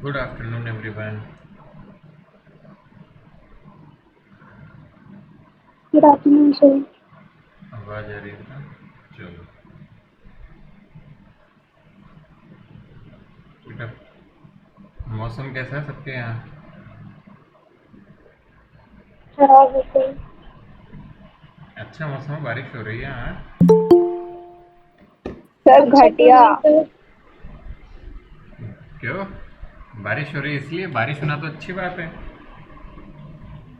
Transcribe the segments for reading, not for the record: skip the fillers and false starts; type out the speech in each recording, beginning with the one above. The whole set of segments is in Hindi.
Good afternoon everyone. Good afternoon sir. आवाज आ रही है ना? चलो बेटा, मौसम कैसा है सबके यहाँ? खराब है सर। अच्छा मौसम है, बारिश हो रही है यहाँ। सर अच्छा तो घटिया। नहीं सर। क्यों? बारिश हो रही है इसलिए? बारिश होना तो अच्छी बात है।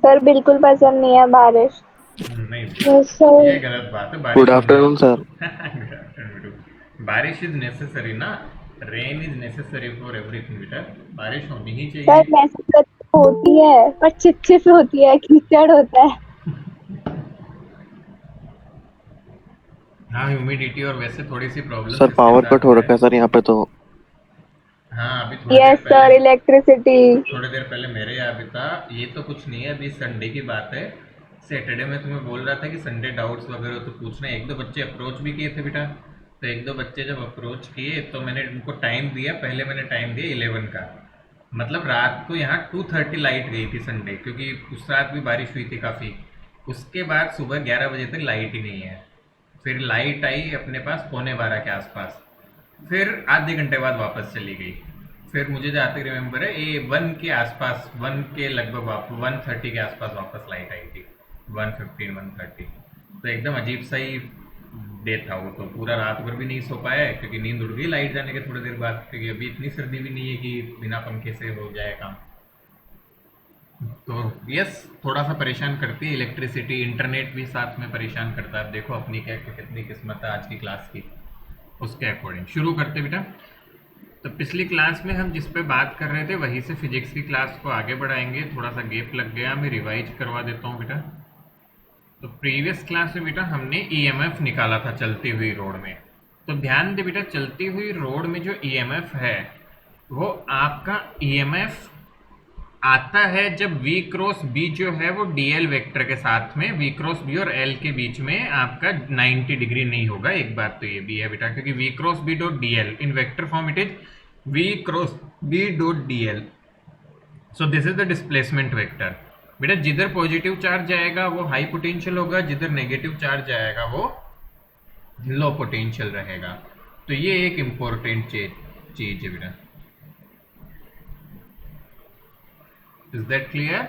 सर बिल्कुल पसंद नहीं है बारिश। नहीं यस बेटा, सर। ये गलत बात है। गुड बारिश होने आफ्टरनून सर। गुड आफ्टरनून बेटू। बारिश इज नेसेसरी ना। Rain is necessary for everything बेटा। बारिश होनी ही सर चाहिए। नेसेसरी तो होती है पर चिपचिप होती है, कीचड़ होता है। हाँ, ह्यूमिडिटी और वैसे थोड़ी सी प्रॉब्लम्स सर इसके पावर कट साथ हो है। रखा है सर यहाँ पे तो। हाँ, अभी थोड़ी देर यस पहले सर, इलेक्ट्रिसिटी। थोड़ी देर पहले मेरे यहाँ भी था। ये तो कुछ नहीं है, अभी संडे की बात है। सैटरडे में तुम्हें बोल रहा था कि संडे डाउट्स वगैरह तो पूछना है। एक दो बच्चे अप्रोच भी किए थे बेटा। तो एक दो बच्चे जब अप्रोच किए तो मैंने उनको टाइम दिया। पहले मैंने टाइम दिया 11 का। मतलब रात को यहाँ 2:30 लाइट गई थी संडे, क्योंकि उस रात भी बारिश हुई थी काफ़ी। उसके बाद सुबह 11 बजे तक लाइट ही नहीं है। फिर लाइट आई अपने पास पौने 12 के आसपास। फिर आधे घंटे बाद वापस चली गई। फिर मुझे जहाँ तक रिमेम्बर है, ये 1 के आसपास, 1 के लगभग 1:30 के आसपास वापस लाइट आई थी। 1:15 1:30। तो एकदम अजीब सा ही डे था वो। तो पूरा रात भर भी नहीं सो पाया है, क्योंकि नींद उड़ गई लाइट जाने के थोड़ी देर बाद, क्योंकि अभी इतनी सर्दी भी नहीं है कि बिना पंखे से हो जाए काम। तो यस, थोड़ा सा परेशान करती है इलेक्ट्रिसिटी। इंटरनेट भी साथ में परेशान करता है। अब देखो अपनी क्या कितनी किस्मत है आज की क्लास की। उसके अकॉर्डिंग शुरू करते बेटा। तो पिछली क्लास में हम जिस पे बात कर रहे थे वहीं से फिजिक्स की क्लास को आगे बढ़ाएंगे। थोड़ा सा गैप लग गया, मैं रिवाइज करवा देता हूँ बेटा। तो प्रीवियस क्लास में बेटा हमने ईएमएफ निकाला था चलती हुई रोड में। तो ध्यान दे बेटा, चलती हुई रोड में जो ईएमएफ है वो आपका ईएमएफ आता है जब v क्रॉस b जो है वो dl वेक्टर के साथ में, v क्रॉस b और l के बीच में आपका 90 डिग्री नहीं होगा। एक बात तो ये भी है बेटा, क्योंकि v cross b dot dl in vector form it is v cross b dot dl। So this is the displacement vector. बेटा जिधर पॉजिटिव चार्ज जाएगा वो हाई पोटेंशियल होगा, जिधर नेगेटिव चार्ज जाएगा वो लो पोटेंशियल रहेगा। तो ये एक इंपॉर्टेंट चीज है बेटा। Is that clear?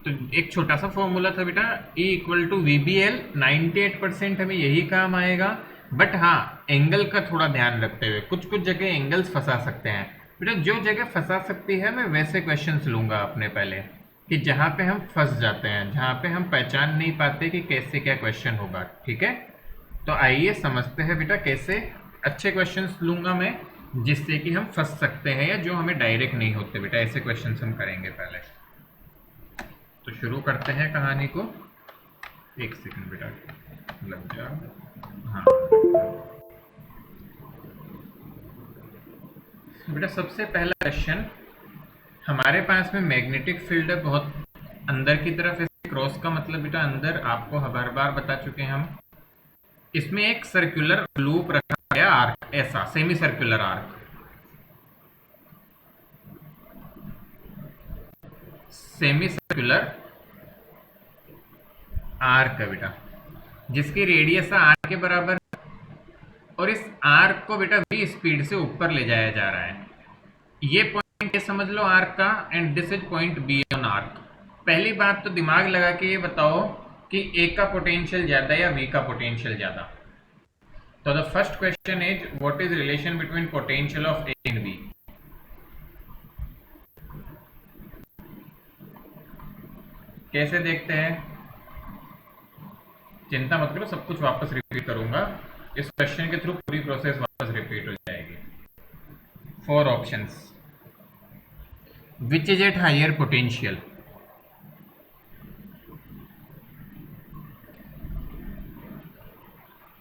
तो एक छोटा सा फॉर्मूला था बेटा, E equal to V B L. 98% हमें यही काम आएगा। बट हाँ, एंगल का थोड़ा ध्यान रखते हुए कुछ कुछ जगह एंगल्स फंसा सकते हैं बेटा। जो जगह फंसा सकती है मैं वैसे क्वेश्चंस लूंगा अपने पहले, कि जहाँ पे हम फंस जाते हैं, जहाँ पे हम पहचान नहीं पाते कि कैसे क्या क्वेश्चन होगा। ठीक है, तो आइए समझते हैं बेटा कैसे अच्छे क्वेश्चंस लूंगा मैं, जिससे कि हम फंस सकते हैं, या जो हमें डायरेक्ट नहीं होते बेटा। ऐसे क्वेश्चंस हम करेंगे पहले। तो शुरू करते हैं कहानी को। एक सेकंड बेटा, लग जा। हाँ लग जा बेटा। सबसे पहला क्वेश्चन, हमारे पास में मैग्नेटिक फील्ड है बहुत अंदर की तरफ। ऐसे क्रॉस का मतलब बेटा अंदर, आपको हर बार बता चुके हैं हम। इसमें एक सर्कुलर लूप रखा गया, आर्क, ऐसा semi circular arc. Semi circular arc है बेटा, जिसकी रेडियस आर के बराबर। और इस आर्क को बेटा v स्पीड से ऊपर ले जाया जा रहा है। ये पॉइंट ये समझ लो आर्क का, and this is point be on arc. पहली बात तो दिमाग लगा के ये बताओ कि ए का पोटेंशियल ज्यादा या v का पोटेंशियल ज्यादा। तो the first question is what is relation between potential of A and B. कैसे देखते हैं? चिंता मत करो, सब कुछ वापस रिपीट करूंगा। इस क्वेश्चन के थ्रू पूरी प्रोसेस वापस रिपीट हो जाएगी। 4 options. Which is at higher potential?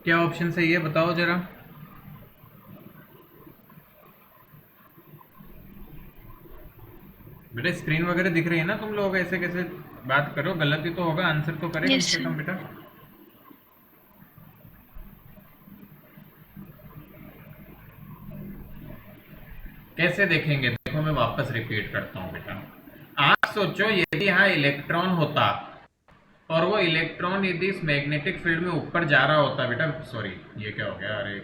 क्या ऑप्शन सही है बताओ जरा। बेटा स्क्रीन वगैरह दिख रही है ना तुम लोग? ऐसे कैसे बात करो, गलत ही तो होगा, आंसर तो करे कम यस से सर। कम बेटा। कैसे देखेंगे? देखो देखो मैं वापस रिपीट करता हूँ बेटा। आप सोचो यदि यहाँ इलेक्ट्रॉन होता और वो इलेक्ट्रॉन यदि इस मैग्नेटिक फील्ड में ऊपर जा रहा होता बेटा, सॉरी ये क्या हो गया, अरे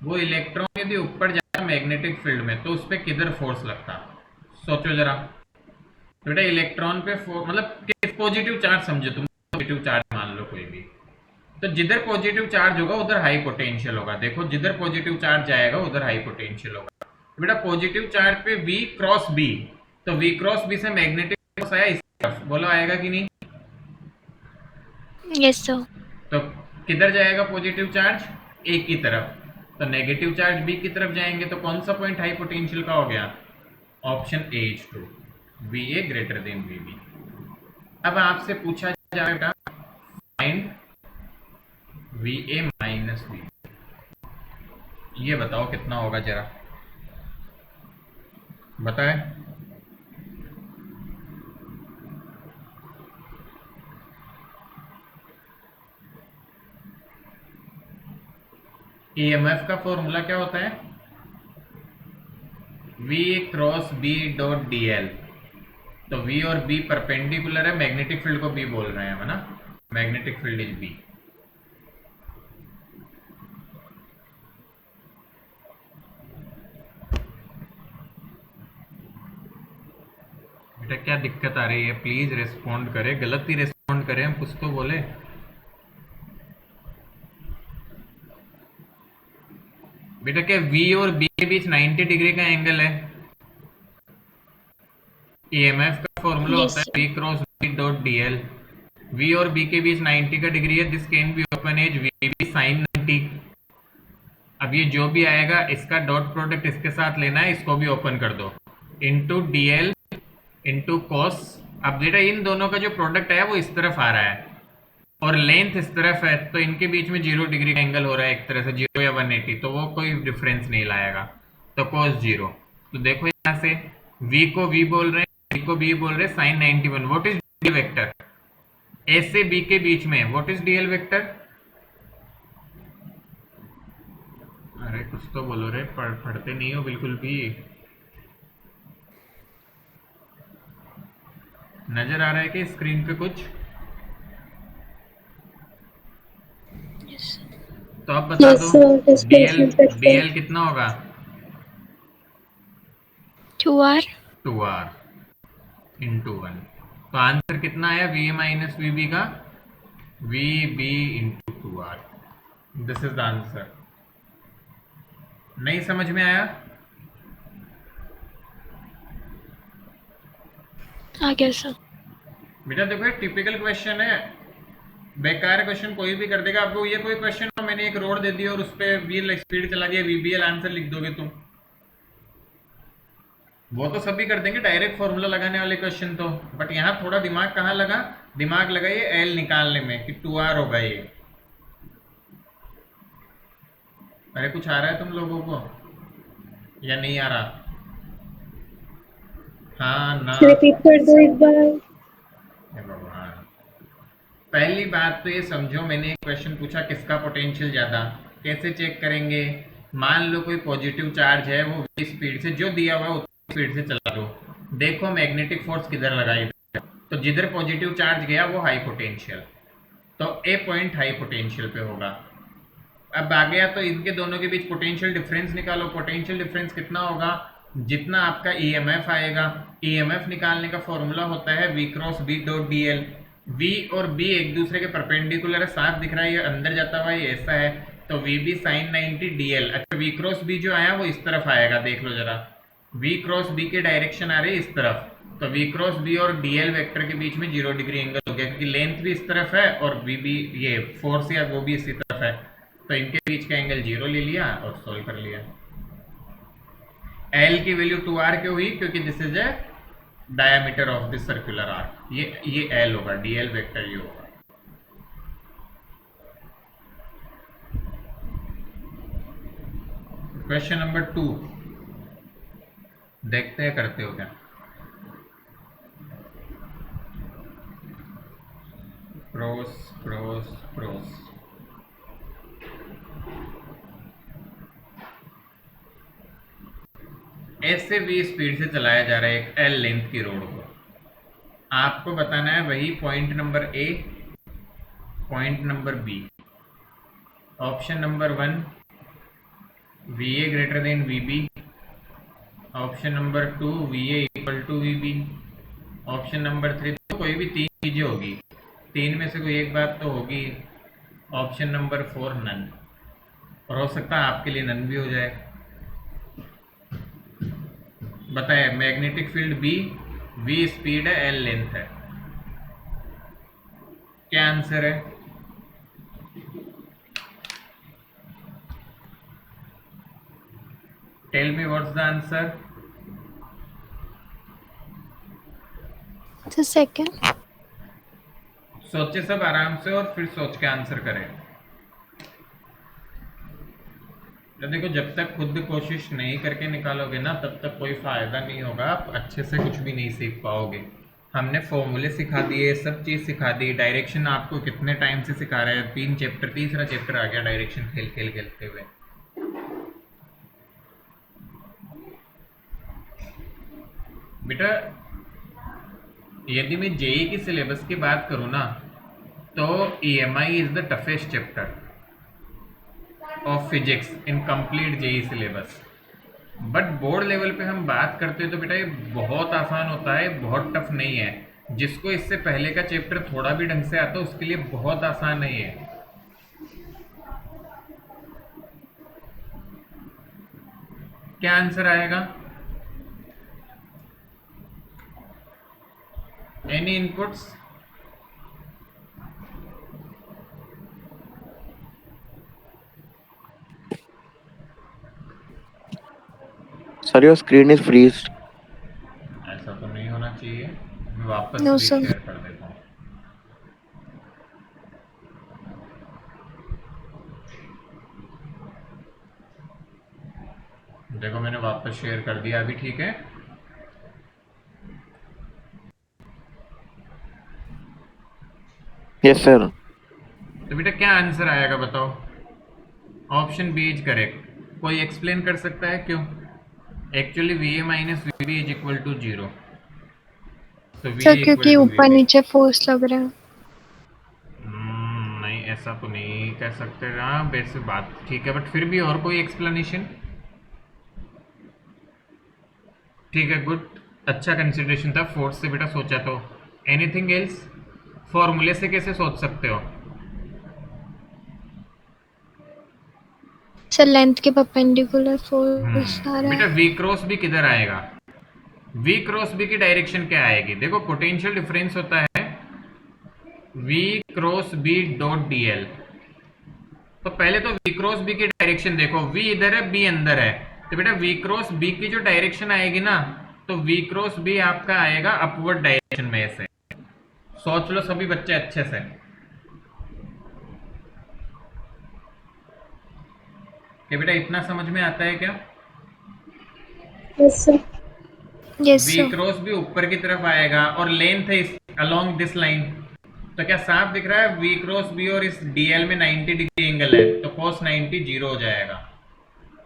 वो इलेक्ट्रॉन यदि ऊपर जा रहा मैग्नेटिक फील्ड में तो उस पर किधर फोर्स लगता, सोचो जरा। तो बेटा इलेक्ट्रॉन पे मतलब पॉजिटिव चार्ज समझो तुम, पॉजिटिव चार्ज मान लो कोई भी, तो जिधर पॉजिटिव चार्ज होगा उधर हाई पोटेंशियल होगा। देखो जिधर पॉजिटिव चार्ज जाएगा उधर हाई पोटेंशियल होगा। बेटा पॉजिटिव चार्ज पे V क्रॉस B, तो V क्रॉस B से मैग्नेटिक फोर्स आया इस तरफ, बोलो आएगा कि नहीं? Yes sir. तो किधर जाएगा पॉजिटिव चार्ज? A की तरफ। तो नेगेटिव चार्ज B की तरफ जाएंगे, तो कौन सा पॉइंट हाई पोटेंशियल का हो गया? Option A is true, VA greater than VB। अब आपसे पूछा जाएगा फाइंड VA माइनस VB, ये बताओ कितना होगा जरा बताएं। EMF का फॉर्मूला क्या होता है? V cross B dot DL। तो V और B परपेंडिकुलर है, मैग्नेटिक फील्ड को B बोल रहे हैं, है ना? Magnetic field is B। बेटा क्या दिक्कत आ रही है? प्लीज रिस्पॉन्ड करें, गलत ही रिस्पॉन्ड करें, हम कुछ तो बोले। बेटा क्या V और B के बीच 90 डिग्री का एंगल है? EMF का फॉर्मूला Yes, होता है V cross B dot DL। V और B के बीच 90 का डिग्री है, this can be open as VB sin 90। अब ये जो भी आएगा इसका डॉट प्रोडक्ट इसके साथ लेना है, इसको भी ओपन कर दो, इंटू DL इंटू कॉस। अब बेटा इन दोनों का जो प्रोडक्ट है वो इस तरफ आ रहा है और लेंथ इस तरफ है, तो इनके बीच में 0 डिग्री का एंगल हो रहा है एक तरह से, 0 या 180, तो वो कोई डिफरेंस नहीं लाएगा, तो cos 0। तो देखो यहाँ से V को V बोल रहे हैं, B को B बोल रहे हैं, sin 91। What is DL vector? A से B के बीच में व्हाट इज DL वेक्टर? अरे कुछ तो बोलो रे, पढ़ते नहीं हो बिल्कुल भी। नजर आ रहा है कि स्क्रीन पे कुछ? yes, तो आप बता यस दो sir, DL displacement vector DL कितना होगा? 2R 2R into 1। तो आंसर कितना आया VA माइनस VB का? VB into 2R। This is the answer. नहीं समझ में आया? आ गया सर। बेटा देखो एक टिपिकल क्वेश्चन है, बेकार क्वेश्चन कोई भी कर देगा। आपको ये कोई क्वेश्चन हो, मैंने एक रोड दे दी और उस पर व्हील स्पीड चला दिया, VBL आंसर लिख दोगे तुम? वो तो सभी कर देंगे डायरेक्ट फॉर्मूला लगाने वाले क्वेश्चन तो, बट यहाँ थोड़ा दिमाग कहाँ लगा? दिमाग लगा ये L निकालने में कि 2R होगा ये। अरे कुछ आ रहा है तुम लोगों को या नहीं आ रहा? हाँ ना? रिपीट कर दो एक बार। हे भगवान। पहली बात तो ये समझो, मैंने एक क्वेश्चन पूछा किसका पोटेंशियल ज्यादा, कैसे चेक करेंगे? मान लो कोई पॉजिटिव चार्ज है, वो v स्पीड से जो दिया हुआ है उतनी स्पीड से चला दो, देखो मैग्नेटिक फोर्स किधर लगाई, तो जिधर पॉजिटिव चार्ज गया वो हाई पोटेंशियल, तो ए पॉइंट हाई पोटेंशियल पे होगा। अब आ गया तो इनके दोनों के बीच पोटेंशियल डिफरेंस निकालो। पोटेंशियल डिफरेंस कितना होगा? जितना आपका EMF आएगा। EMF निकालने का फॉर्मूला होता है V cross B dot DL। V और B एक दूसरे के परपेंडिकुलर है, साफ दिख रहा है, ये अंदर जाता हुआ ये ऐसा है, तो VB sin 90 DL। अच्छा V क्रॉस B जो आया वो इस तरफ आएगा, देख लो जरा, V क्रॉस B के डायरेक्शन आ रही है इस तरफ, तो V क्रॉस B और DL वेक्टर के बीच में 0 डिग्री एंगल हो गया, क्योंकि लेंथ भी इस तरफ है और VB ये फोर्स या वो भी इसी तरफ है, तो इनके बीच का एंगल 0 ले लिया और सोल्व कर लिया। L की वैल्यू 2R क्यों हुई? क्योंकि this is a diameter of this circular arc, ये L होगा, DL वेक्टर ये होगा। क्वेश्चन नंबर 2 देखते हैं करते हो क्या। Pros pros pros. ऐसे भी स्पीड से चलाया जा रहा है एक एल लेंथ की रोड को। आपको बताना है वही point number A, point number B. Option number 1 V A greater than V B, option number 2 V A equal to V B, option number 3 तो कोई भी तीन चीजें होगी, तीन में से कोई एक बात तो होगी, ऑप्शन नंबर 4 नन, और हो सकता है आपके लिए नन भी हो जाए। बताए magnetic field B, V speed है, एल लेंथ है, क्या आंसर है? Tell me what's the answer. The second. सोचे सब आराम से और फिर सोच के आंसर करें। तो देखो जब तक खुद कोशिश नहीं करके निकालोगे ना तब तक कोई फायदा नहीं होगा, आप अच्छे से कुछ भी नहीं सीख पाओगे। हमने फॉर्मूले सिखा दिए, सब चीज़ सिखा दी, डायरेक्शन आपको कितने टाइम से सिखा रहे हैं, 3 चैप्टर, तीसरा चैप्टर आ गया डायरेक्शन खेलते हुए। बेटा यदि मैं जेई की सिलेबस की बात करूँ ना तो EMI is the toughest chapter of physics in complete JEE syllabus. But board level पे हम बात करते हैं तो बेटा ये बहुत आसान होता है, बहुत टफ नहीं है। जिसको इससे पहले का चैप्टर थोड़ा भी ढंग से आता है उसके लिए बहुत आसान नहीं है। क्या आंसर आएगा? Any inputs? Sir your screen is freeze. ऐसा तो नहीं होना चाहिए, मैं वापस No, भी sir. शेयर कर देता हूँ। देखो मैंने वापस शेयर कर दिया, अभी ठीक है? Yes sir. तो बेटा क्या आंसर आएगा बताओ? Option B is correct. कोई एक्सप्लेन कर सकता है क्यों? Actually V A minus V B is equal to 0। तो वी सर क्योंकि ऊपर नीचे फोर्स लग रहा है। नहीं ऐसा तो नहीं कह सकते। हाँ वैसे बात ठीक है, बट फिर भी और कोई एक्सप्लेनेशन? ठीक है, गुड, अच्छा कंसिडरेशन था, फोर्स से बेटा सोचा तो। Anything else? फॉर्मूले से कैसे सोच सकते हो? सर लेंथ के परपेंडिकुलर फोर्स आ रहा बेटा है। वी क्रॉस बी किधर आएगा? वी क्रॉस बी की डायरेक्शन क्या आएगी? देखो पोटेंशियल डिफरेंस होता है V cross B dot D L. तो पहले तो वी क्रॉस बी की डायरेक्शन देखो, वी इधर है, बी अंदर है, तो बेटा वी क्रॉस बी की जो डायरेक्शन आएगी ना, तो वी क्रॉस बी आपका आएगा अपवर्ड डायरेक्शन में। ऐसे सोच लो सभी बच्चे अच्छे से। कि बेटा इतना समझ में आता है क्या? Yes, sir. Yes V sir. Cross भी ऊपर की तरफ आएगा और लेंथ है अलोंग दिस लाइन, तो क्या साफ दिख रहा है वी क्रॉस बी और इस डीएल में 90 डिग्री एंगल है, तो cos 90 0 हो जाएगा,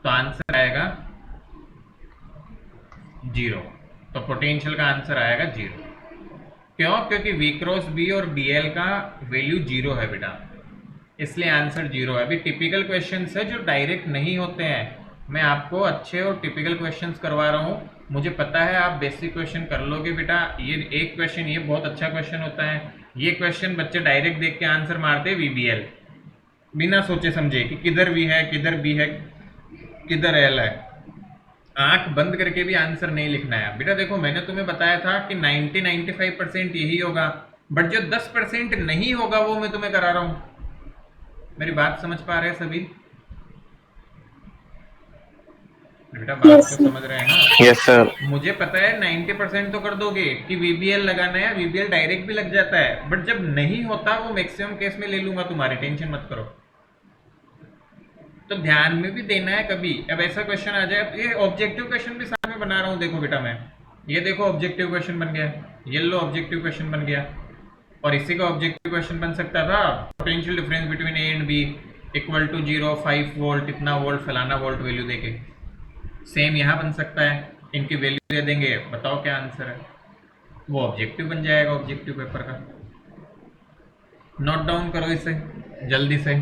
तो आंसर आएगा 0। तो पोटेंशियल का आंसर आएगा 0। क्यों? क्योंकि वी क्रॉस बी और डीएल का वैल्यू 0 है बेटा, इसलिए आंसर 0 है। अभी टिपिकल क्वेश्चंस है जो डायरेक्ट नहीं होते हैं, मैं आपको अच्छे और टिपिकल क्वेश्चंस करवा रहा हूँ। मुझे पता है आप बेसिक क्वेश्चन कर लोगे बेटा। ये एक क्वेश्चन, ये बहुत अच्छा क्वेश्चन होता है। ये क्वेश्चन बच्चे डायरेक्ट देख के आंसर मारते हैं वीबीएल, बिना सोचे समझे कि किधर वी है, किधर बी है, किधर एल है। आंख बंद करके भी आंसर नहीं लिखना है बेटा। देखो मैंने तुम्हें बताया था कि 90-95% यही होगा, बट जो 10% नहीं होगा वो मैं तुम्हें करा रहा हूँ। मेरी बात समझ पा रहे हैं सभी? बेटा बात Yes, तो sir. समझ रहे हैं ना? Yes sir. मुझे पता है 90% तो कर दोगे कि वीबीएल लगाना है, वीबीएल डायरेक्ट भी लग जाता है, बट जब नहीं होता वो मैक्सिमम केस में ले लूंगा तुम्हारे, टेंशन मत करो। तो ध्यान में भी देना है कभी। अब ऐसा क्वेश्चन आ जाए, ये ऑब्जेक्टिव क्वेश्चन भी साथ में बना रहा हूँ, देखो बेटा मैं, ये देखो ऑब्जेक्टिव क्वेश्चन बन गया, येलो ऑब्जेक्टिव क्वेश्चन बन गया, और इसी का ऑब्जेक्टिव क्वेश्चन बन सकता था potential difference between A and B equal to 0, 5 volt, इतना वोल्ट, फलाना वोल्ट वैल्यू देके। सेम यहाँ बन सकता है इनकी वैल्यू दे देंगे, बताओ क्या आंसर है। वो ऑब्जेक्टिव बन जाएगा ऑब्जेक्टिव पेपर का। नोट डाउन करो इसे जल्दी से।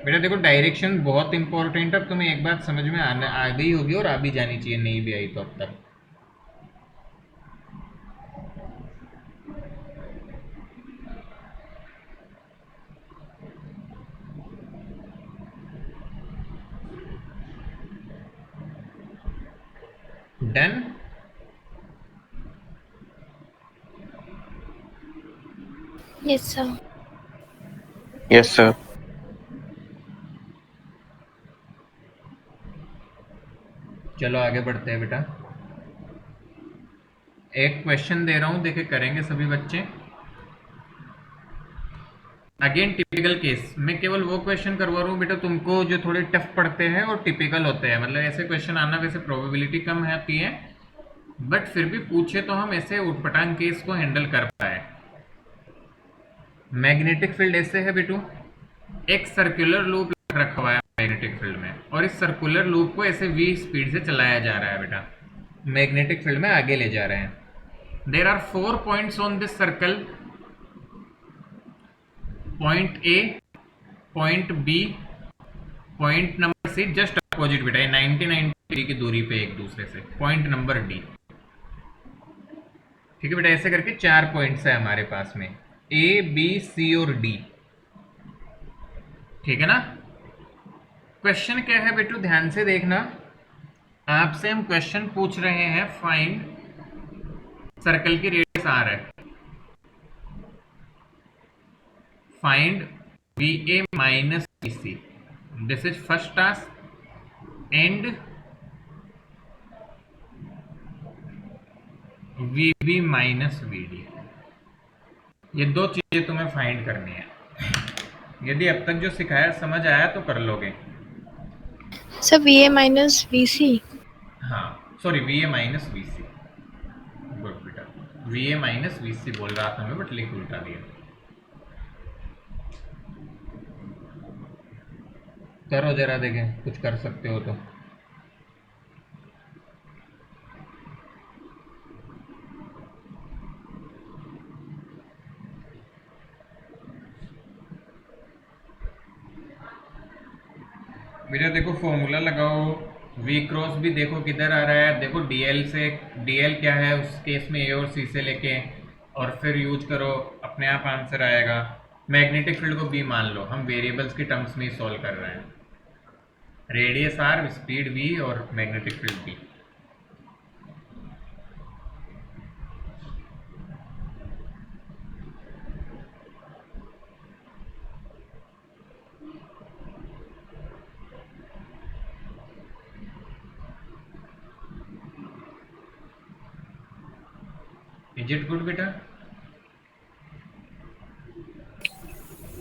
बेटा देखो डायरेक्शन बहुत इंपॉर्टेंट है, अब तुम्हें एक बात समझ में आ गई होगी और आ भी जानी चाहिए, नहीं भी आई तो अब तक। Done. Yes, sir. Yes, sir. चलो आगे बढ़ते हैं बेटा। एक क्वेश्चन दे रहा हूं, देखे करेंगे सभी बच्चे। अगेन टिपिकल केस, मैं केवल वो क्वेश्चन करवा रहा हूँ बेटा तुमको जो थोड़े टफ पड़ते हैं और टिपिकल होते हैं, मतलब ऐसे क्वेश्चन आना वैसे प्रोबेबिलिटी कम आती है, बट फिर भी पूछे तो हम ऐसे उठपटांग केस को हैंडल कर पाए। मैग्नेटिक फील्ड ऐसे है बेटू, एक सर्कुलर लूप रखा हुआ है मैग्नेटिक फील्ड में, और इस सर्कुलर लूप को ऐसे v स्पीड से चलाया जा रहा है बेटा, मैग्नेटिक फील्ड में आगे ले जा रहे हैं। There are 4 points on this circle, point A, point B, point number C, just opposite बेटा, 90 डिग्री की दूरी पे एक दूसरे से, पॉइंट नंबर डी। ठीक है बेटा, ऐसे करके 4 पॉइंट्स है हमारे पास में, ए बी सी और डी। ठीक है ना। क्वेश्चन क्या है बेटू, ध्यान से देखना। आपसे हम क्वेश्चन पूछ रहे हैं, फाइंड सर्कल की रेडियस आर है, find V A minus V C, this is first task, and V B minus V D. ये दो चीजें तुम्हें फाइंड करनी है। यदि अब तक जो सिखाया समझ आया तो कर लोगे। Sir, VA minus VC. हाँ sorry, V A minus V C, good बेटा, V A minus V C बोल रहा था मैं, बट लिख उल्टा दिया। करो जरा, देखें कुछ कर सकते हो तो। बेटा देखो फॉर्मूला लगाओ, v क्रॉस भी देखो किधर आ रहा है, देखो dl से, dl क्या है उस केस में, a और c से लेके, और फिर यूज करो, अपने आप आंसर आएगा। मैग्नेटिक फील्ड को b मान लो, हम वेरिएबल्स की टर्म्स में ही सॉल्व कर रहे हैं। रेडियस r, स्पीड v और magnetic field b। Is it good बेटा?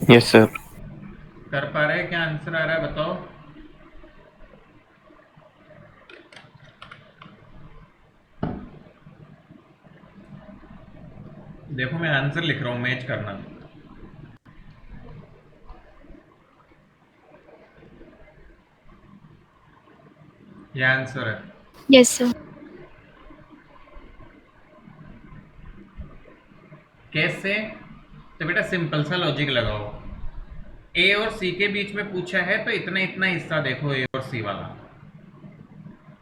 Yes, sir. कर पा रहे हैं? क्या आंसर आ रहा है बताओ। देखो मैं आंसर लिख रहा हूं, मैच करना। ये आंसर है। Yes, sir. कैसे? तो बेटा सिंपल सा लॉजिक लगाओ, ए और सी के बीच में पूछा है तो इतना इतना हिस्सा देखो, ए और सी वाला,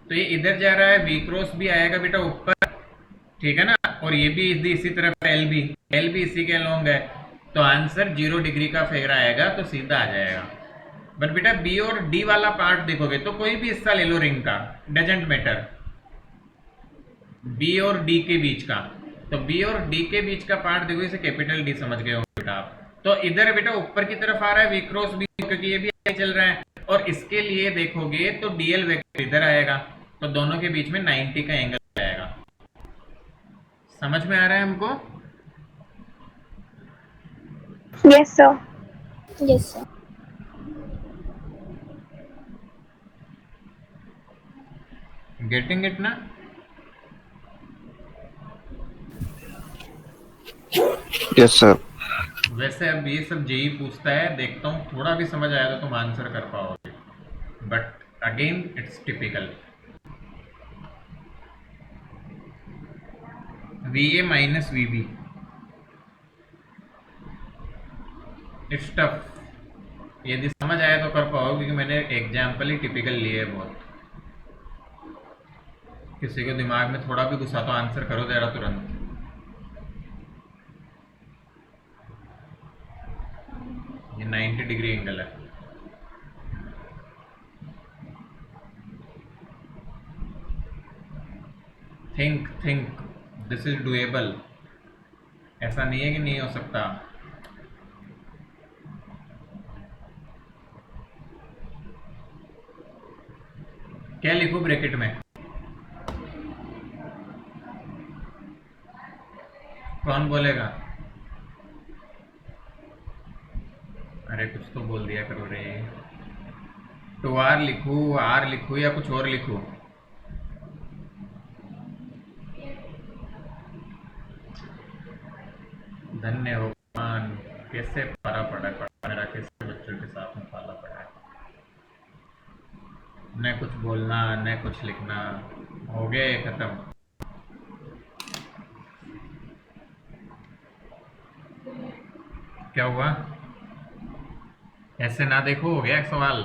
तो ये इधर जा रहा है, वी क्रॉस भी आएगा बेटा ऊपर, ठीक है ना, और ये भी इसी तरफ एल भी इसी के अलोंग है, तो आंसर 0 डिग्री का फेर आएगा, तो सीधा आ जाएगा। बट बेटा बी और डी वाला पार्ट देखोगे तो कोई भी हिस्सा ले लो रिंग का, डजेंट मैटर, बी और डी के बीच का, तो बी और डी के बीच का पार्ट देखो, इसे कैपिटल डी समझ गए हो बेटा आप। तो इधर बेटा ऊपर की तरफ आ रहा है वी क्रॉस बी, क्योंकि ये भी आगे चल रहा है, और इसके लिए देखोगे तो डीएल वेक्टर इधर आएगा, तो दोनों के बीच में 90 का एंगल आएगा। समझ में आ रहा है हमको? Yes, sir. Yes, sir. Getting it ना? Yes, sir. वैसे अब ये सब जेई पूछता है, देखता हूँ थोड़ा भी समझ आया तो तुम आंसर कर पाओगे, but again it's typical. V A minus V B, it's tough. यदि समझ आया तो कर पाओ, क्योंकि मैंने एग्जाम्पल ही टिपिकल लिए है बहुत। किसी को दिमाग में थोड़ा भी घुसा तो आंसर करो जरा तुरंत। ये 90 डिग्री एंगल है। Think think, this is doable. ऐसा नहीं है कि नहीं हो सकता। क्या लिखूं ब्रैकेट में? कौन बोलेगा? अरे कुछ तो बोल दिया करो रे। 2r लिखूं, r लिखूं या कुछ और लिखूं? धन्य हो भगवान, कैसे पारा पड़ा है मेरा, कैसे बच्चों के साथ में पाला पड़ा है। न कुछ बोलना न कुछ लिखना, हो गया ये खत्म। क्या हुआ? ऐसे ना देखो, हो गया एक सवाल।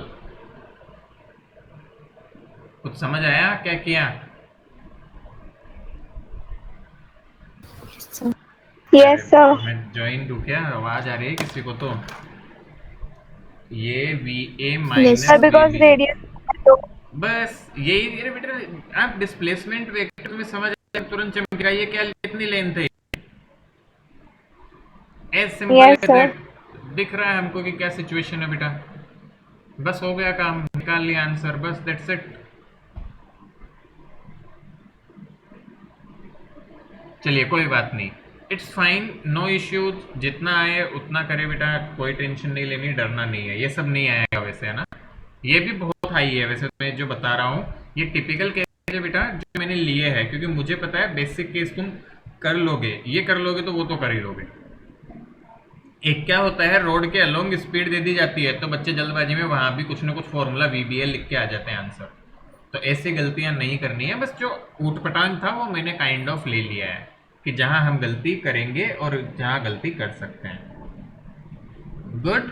कुछ समझ आया क्या किया? Yes, sir. अरे Yes, sir. मैं ज्वाइन दूं क्या? आवाज आ रही है किसी को? तो ये V A Yes, minus Sir, sir. V because B, radius. बस यही। अरे बेटा, आप डिस्प्लेसमेंट वेक्टर में समझ आए तुरंत चमकेगा। ये क्या, कितनी लेंथ है? As simple Yes, as sir. That. दिख रहा है हमको कि क्या सिचुएशन है बेटा। बस हो गया काम, निकाल लिया आंसर, बस दैट्स इट। चलिए कोई बात नहीं, इट्स फाइन, नो इश्यूज। जितना आए उतना करे बेटा, कोई टेंशन नहीं लेनी, डरना नहीं है। ये सब नहीं आएगा वैसे, है ना? ये भी बहुत हाई है वैसे, मैं जो बता रहा हूँ ये टिपिकल केस है बेटा, जो मैंने लिए है, क्योंकि मुझे पता है बेसिक केस तुम कर लोगे। ये कर लोगे तो वो तो कर ही लोगे। एक क्या होता है, रोड के अलोंग स्पीड दे दी जाती है तो बच्चे जल्दबाजी में वहां भी कुछ ना कुछ फॉर्मूला वीबीएल लिख के आ जाते हैं आंसर। तो ऐसी गलतियां नहीं करनी है। बस जो ऊटपटांग था वो मैंने काइंड ऑफ ले लिया है कि जहां हम गलती करेंगे और जहां गलती कर सकते हैं। गुड,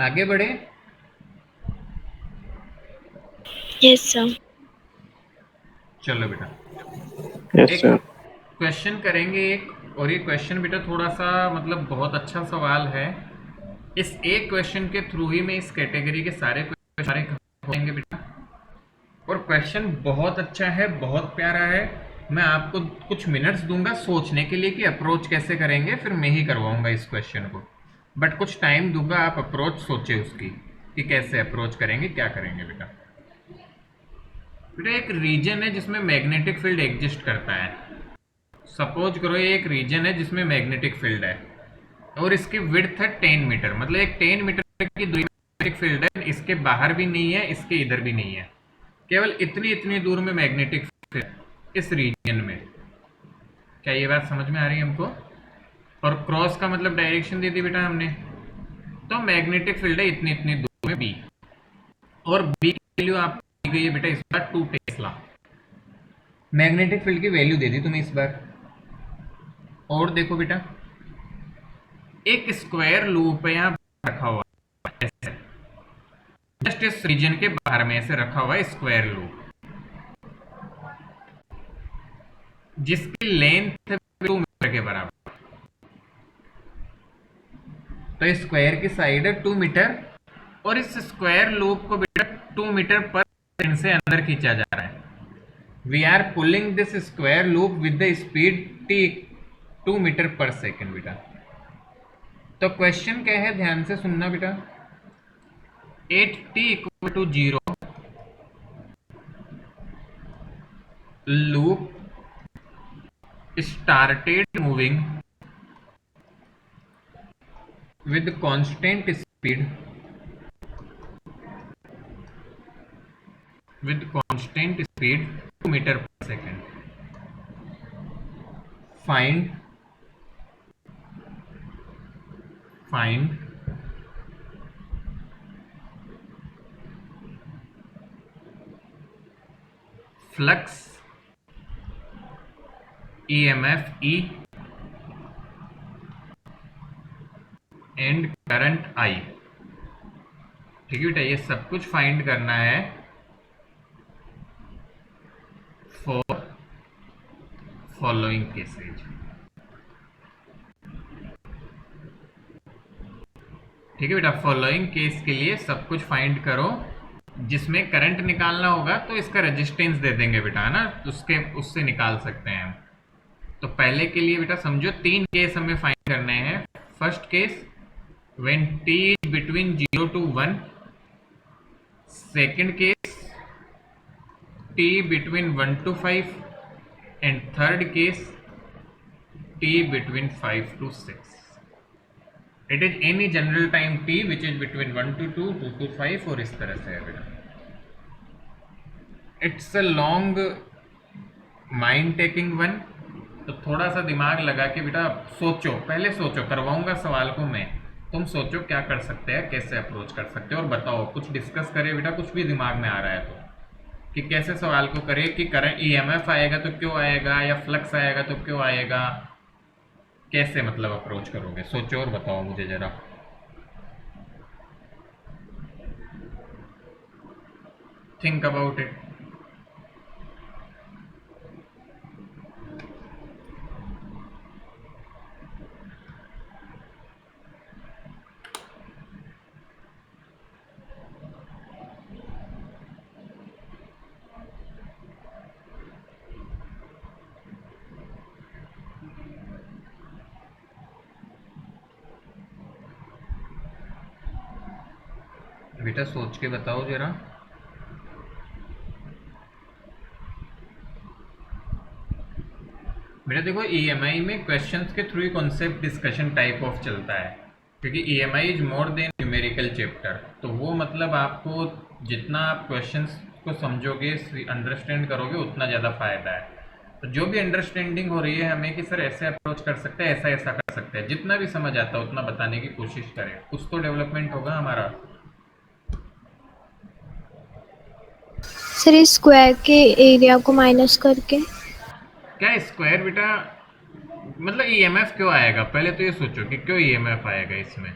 आगे बढ़े। Yes, sir. चलो बेटा, Yes, एक sir. क्वेश्चन करेंगे एक। और ये क्वेश्चन बेटा थोड़ा सा मतलब बहुत अच्छा सवाल है। इस एक क्वेश्चन के थ्रू ही मैं इस कैटेगरी के सारे क्वेश्चन होंगे बेटा। और क्वेश्चन बहुत अच्छा है, बहुत प्यारा है। मैं आपको कुछ मिनट्स दूंगा सोचने के लिए कि अप्रोच कैसे करेंगे, फिर मैं ही करवाऊंगा इस क्वेश्चन को। बट कुछ टाइम दूंगा, आप अप्रोच सोचे उसकी कि कैसे अप्रोच करेंगे, क्या करेंगे बेटा। बेटा एक रीजन है जिसमें मैग्नेटिक फील्ड एग्जिस्ट करता है। सपोज करो ये एक रीजन है जिसमें मैग्नेटिक फील्ड है और इसकी विड्थ है 10 मीटर, मतलब एक 10 मीटर की दूरी मैग्नेटिक फील्ड है। इसके बाहर भी नहीं है, इसके इधर भी नहीं है, केवल इतनी इतनी दूर में मैग्नेटिक फील्ड इस रीजन में। क्या ये बात समझ में आ रही है हमको? और क्रॉस का मतलब डायरेक्शन दे दी बेटा हमने। तो मैग्नेटिक फील्ड है इतनी इतनी दूर में बी, और बी की वैल्यू आप दी गई है बेटा इस बार 2 टेस्ला। मैग्नेटिक फील्ड की वैल्यू दे दी तुम्हें इस बार। और देखो बेटा, एक स्क्वायर लूप है यहाँ रखा हुआ है, जस्ट इस रीजन के बाहर में ऐसे रखा हुआ है स्क्वायर लूप, जिसकी लेंथ है 2 मीटर के बराबर। तो स्क्वायर की साइड है 2 मीटर, और इस स्क्वायर लूप को बेटा 2 मीटर पर सेकंड से अंदर खींचा जा रहा है। We are pulling this square loop with the speed T 2 metre पर सेकंड बेटा। तो क्वेश्चन क्या है, ध्यान से सुनना बेटा। At T equal to 0, loop started moving with constant speed, with constant speed 2 meter per second. Find flux EMF E and current I। ठीक है बेटा, ये सब कुछ फाइंड करना है फॉर फॉलोइंग केसेज। ठीक है बेटा, फॉलोइंग केस के लिए सब कुछ फाइंड करो। जिसमें करंट निकालना होगा तो इसका रेजिस्टेंस दे देंगे बेटा, है ना, उससे निकाल सकते हैं हम। तो पहले के लिए बेटा समझो 3 केस हमें फाइंड करने हैं। First case when t is between 0 to 1। Second case t between 1 to 5। and third case t between 5 to 6। it is any general time t which is between 1 to 2, 2 to 5 और इस तरह से है बेटा। It's a long mind taking one. तो थोड़ा सा दिमाग लगा के बेटा सोचो, पहले सोचो, करवाऊंगा सवाल को मैं, तुम सोचो क्या कर सकते हैं, कैसे अप्रोच कर सकते हो, और बताओ, कुछ डिस्कस करें बेटा, कुछ भी दिमाग में आ रहा है तो, कि कैसे सवाल को करें कि करंट EMF आएगा तो क्यों आएगा, या फ्लक्स आएगा तो क्यों आएगा, कैसे मतलब अप्रोच करोगे, सोचो और बताओ मुझे जरा। Think about it. बेटा सोच के बताओ जरा। बेटा देखो, EMI में क्वेश्चंस के through concept discussion type of चलता है, क्योंकि EMI is more than numerical chapter. तो वो मतलब आपको जितना आप क्वेश्चंस को समझोगे, अंडरस्टैंड करोगे, उतना ज़्यादा फायदा है। तो जो भी अंडरस्टैंडिंग हो रही है हमें कि सर ऐसे अप्रोच कर सकते हैं, ऐसा ऐसा कर सकते हैं, जितना भी समझ आता है उतना बताने की कोशिश करें, कुछ तो डेवलपमेंट होगा हमारा। सर इस स्क्वायर के एरिया को माइनस करके। क्या स्क्वायर बेटा, मतलब EMF क्यों आएगा, पहले तो ये सोचो कि क्यों EMF आएगा इसमें।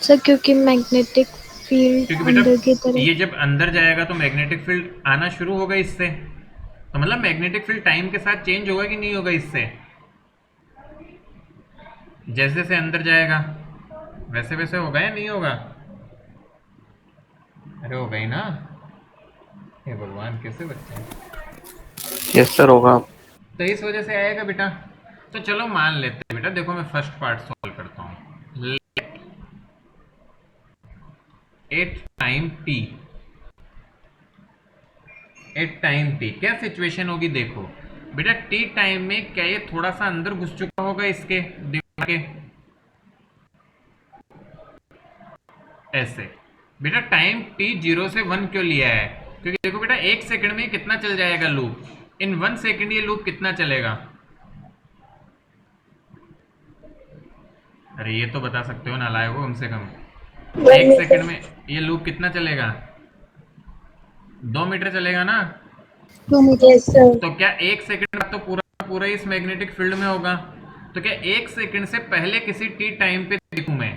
सर क्योंकि मैग्नेटिक फील्ड क्योंकि अंदर की बेटा तरफ। ये जब अंदर जाएगा तो मैग्नेटिक फील्ड आना शुरू होगा इससे, तो मतलब मैग्नेटिक फील्ड टाइम के साथ चेंज होगा कि नहीं होगा इससे, जैसे जैसे अंदर जाएगा वैसे वैसे होगा या नहीं होगा। अरे होगा ही ना, हे भगवान कैसे बच्चे हैं। यस सर होगा। तो इस वजह से आएगा बेटा। तो चलो मान लेते हैं बेटा, देखो मैं फर्स्ट पार्ट सॉल्व करता हूँ। एट टाइम टी क्या सिचुएशन होगी, देखो बेटा टी टाइम में क्या ये थोड़ा सा अंदर घुस चुका होगा इसके दिमाग के, ऐसे। बेटा टाइम टी 0 से 1 क्यों लिया है, क्योंकि देखो बेटा 1 सेकंड में कितना चल जाएगा लूप, इन 1 सेकंड ये लूप कितना चलेगा। अरे ये तो बता सकते हो ना, लाए हो कम से कम। 1 सेकंड में ये लूप कितना चलेगा, 2 मीटर चलेगा ना। 2 मीटर। तो क्या 1 सेकंड तो पूरा पूरा इस मैग्नेटिक फील्ड में होगा। तो क्या 1 सेकंड से पहले किसी टी टाइम पे देखूं मैं,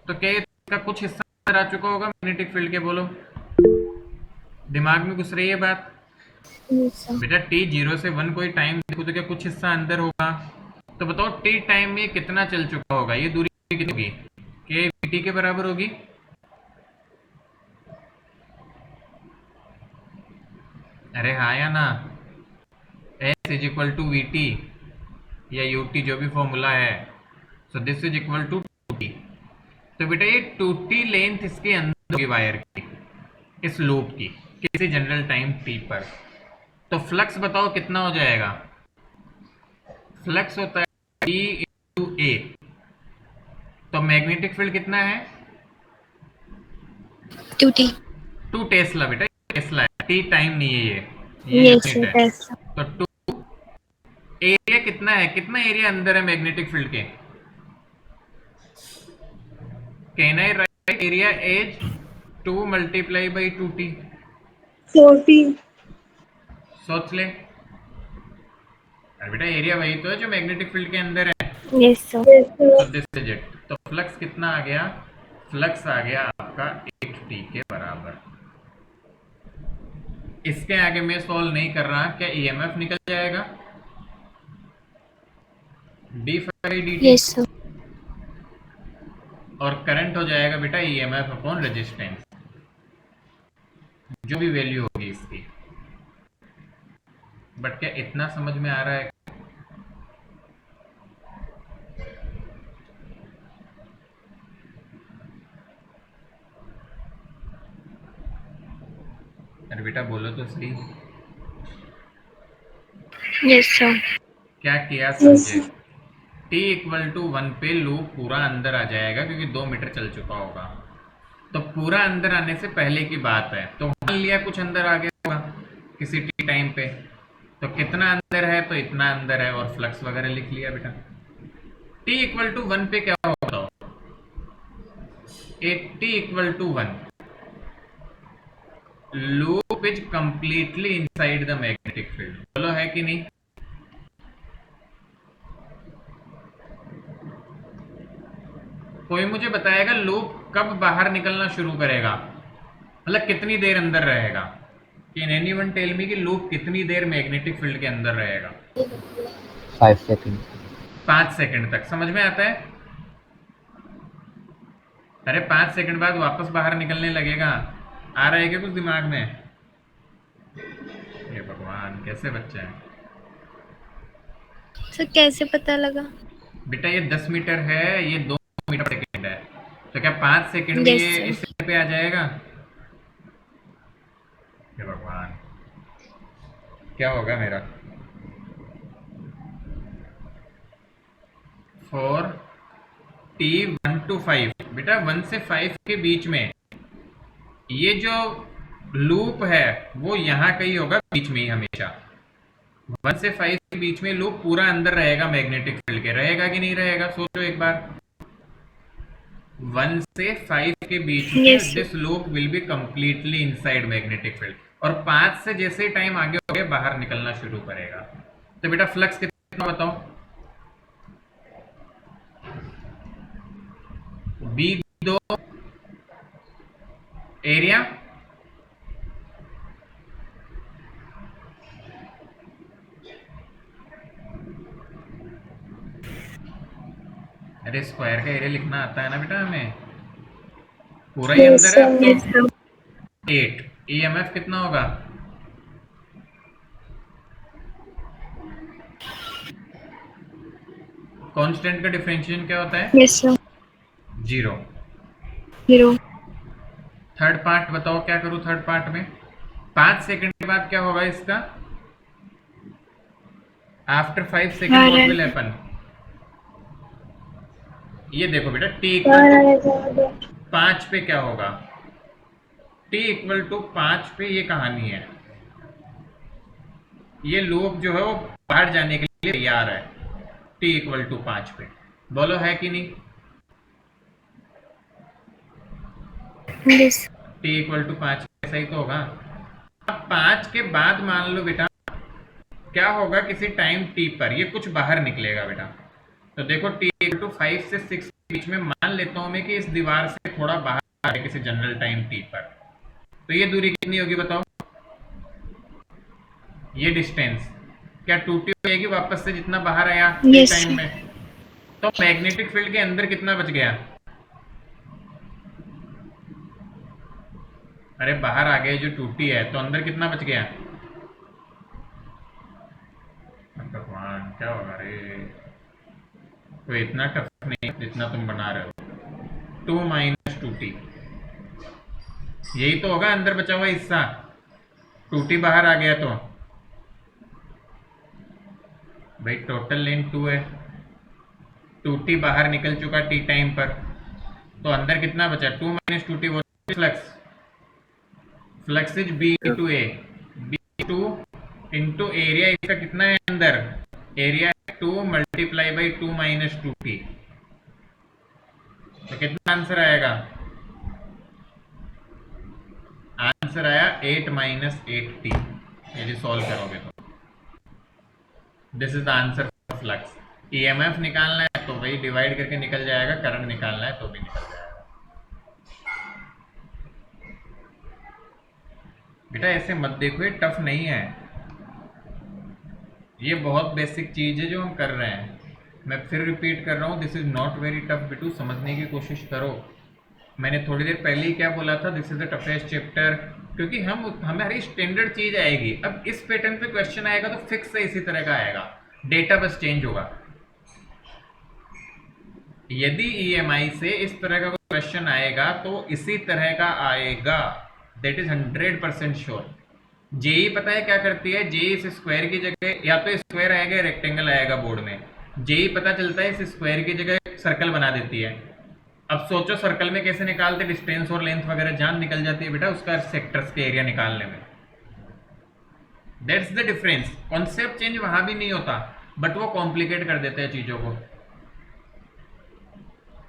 तो क्या इसका कुछ हिस्सा अंदर आ चुका होगा मैग्नेटिक फील्ड के, बोलो दिमाग में घुस रही है बात। बेटा टी 0 से 1 कोई टाइम देखो तो क्या कुछ हिस्सा अंदर होगा। तो बताओ टी टाइम में कितना चल चुका होगा, ये दूरी कितनी होगी, के टी के बराबर होगी। अरे हाँ या ना, S is equal to V T या यू टी, जो भी फॉर्मूला है। So this is equal to 2t। तो बेटा ये 2t लेंथ इसके अंदर होगी वायर की, इस लूप की, किसी जनरल टाइम t पर। तो फ्लक्स बताओ कितना हो जाएगा, फ्लक्स होता है E इंटू A। तो मैग्नेटिक फील्ड कितना है, 2t। 2 टेस्ला बेटा, टेस्ला है, टी टाइम नहीं है ये यस यूनिट सर है। टेस्ला। तो 2 एरिया कितना है, कितना एरिया अंदर है मैग्नेटिक फील्ड के, can I write area as 2 multiply by 2t। 14। सोच ले, अरे बेटा एरिया वही तो है जो मैग्नेटिक फील्ड के अंदर है, यस सर। तो दिस इज इट। तो फ्लक्स कितना आ गया? फ्लक्स आ गया आपका 8t के बराबर। इसके आगे मैं सॉल्व नहीं कर रहा, क्या ईएमएफ निकल जाएगा? D phi D T, yes sir. और करंट हो जाएगा बेटा ईएमएफ अपॉन रेजिस्टेंस, जो भी वैल्यू होगी इसकी। बट क्या इतना समझ में आ रहा है? अरे बेटा बोलो तो सही, यस सर। क्या किया समझे? t इक्वल टू 1 पे लूप पूरा अंदर आ जाएगा क्योंकि 2 मीटर चल चुका होगा। तो पूरा अंदर आने से पहले की बात है, तो मान लिया कुछ अंदर आ गया होगा किसी टी टाइम पे, तो कितना अंदर है? तो इतना अंदर है, और फ्लक्स वगैरह लिख लिया बेटा। t इक्वल टू 1 पे क्या होगा? t equal to 1, loop is completely inside the magnetic field. बोलो है कि नहीं? कोई मुझे बताएगा लूप कब बाहर निकलना शुरू करेगा, मतलब कितनी देर अंदर रहेगा? कैन एनीवन टेल मी कि लूप कितनी देर मैग्नेटिक फील्ड के अंदर रहेगा? 5 सेकंड। 5 सेकंड तक। समझ में आता है? अरे 5 सेकंड बाद वापस बाहर निकलने लगेगा। आ रहा है क्या कुछ दिमाग में? ये भगवान, कैसे बच्चे हैं। सर कैसे पता लगा? बेटा ये 10 मीटर है, ये 2 मीटर सेकंड है, तो क्या 5 सेकंड में Yes, ये sir. इस पे आ जाएगा? हे भगवान, क्या होगा मेरा? 4 t 1 to 5, बेटा 1 से 5 के बीच में ये जो लूप है वो यहाँ कहीं होगा, बीच में ही हमेशा। 1 से 5 के बीच में लूप पूरा अंदर रहेगा मैग्नेटिक फील्ड के, रहेगा कि नहीं रहेगा? सोचो एक बार। 1 से 5 के बीच में Yes. This loop will be completely inside magnetic field, और 5 से जैसे ही टाइम आगे हो गया बाहर निकलना शुरू करेगा। तो बेटा फ्लक्स कितना बताओ? B2 एरिया, अरे स्क्वायर का एरिया लिखना आता है ना बेटा हमें, पूरा ही Yes, अंदर है अब sir. यस तो। सर। 8 EMF कितना होगा? कांस्टेंट का डिफरेंशिएशन क्या होता है? Yes sir. 0। 0। थर्ड पार्ट बताओ, क्या करूं थर्ड पार्ट में? 5 सेकंड के बाद क्या होगा इसका? After 5 second what will happen? ये देखो बेटा t इक्वल टू 5 पे क्या होगा? t इक्वल टू 5 पे ये कहानी है, ये लूप जो है वो बाहर जाने के लिए तैयार है t इक्वल टू 5 पे। बोलो है कि नहीं? यस। t इक्वल टू 5 सही तो होगा। अब 5 के बाद मान लो बेटा क्या होगा, किसी टाइम t पर ये कुछ बाहर निकलेगा बेटा। तो देखो t इक्वल टू 5 से 6 के बीच में मान लेता हूं मैं कि इस दीवार से थोड़ा बाहर है किसी जनरल टाइम t पर, तो ये दूरी कितनी होगी बताओ? ये डिस्टेंस क्या टूटी होगी वापस से जितना बाहर आया Yes. टाइम में? तो मैग्नेटिक फील्ड के अंदर कितना बच गया? अरे बाहर आ गया जो टूटी है, तो अंदर कितना बच गया? भगवान क्या होगा रे, तो इतना टफ नहीं जितना तुम बना रहे हो। 2 माइनस 2t, यही तो होगा अंदर बचा हुआ हिस्सा, 2t बाहर आ गया तो भाई टोटल लेंथ 2 है, 2t बाहर निकल चुका t टाइम पर, तो अंदर कितना बचा? 2 माइनस 2t, वो flux. Flux is b two a, b2 into area, इसका कितना है अंदर? Area 2 multiply by 2 minus 2t, तो कितना आंसर आएगा? आंसर आया 8 माइनस 8t, यदि सॉल्व करोगे तो। This is the answer for flux. EMF निकालना है तो वही डिवाइड करके निकल जाएगा, करंट निकालना है तो भी निकल जाएगा। बेटा ऐसे मत देखो, ये टफ नहीं है, ये बहुत बेसिक चीज है जो हम कर रहे हैं। मैं फिर रिपीट कर रहा हूँ, this is not very tough Bittu, समझने की कोशिश करो। मैंने थोड़ी देर पहले ही क्या बोला था, this is the toughest chapter, क्योंकि हमारी स्टैंडर्ड चीज आएगी। अब इस पैटर्न पे क्वेश्चन आएगा तो फिक्स से इसी तरह का आएगा, डेटा बस चेंज होगा। यदि ईएमआई से इस तरह का क्वेश्चन आएगा तो इसी तरह का आएगा, दैट इज 100% श्योर। जेई पता है क्या करती है, जेई इस स्क्वायर की जगह या तो स्क्वायर आएगा या रेक्टेंगल आएगा बोर्ड में, जेई पता चलता है इस स्क्वायर की जगह सर्कल बना देती है। अब सोचो सर्कल में कैसे निकालते, डिस्टेंस और लेंथ वगैरह जान निकल जाती है बेटा उसका सेक्टर्स के एरिया निकालने में। That's the difference. Concept change वहां भी नहीं होता, बट वो कॉम्प्लिकेट कर देते हैं चीजों को।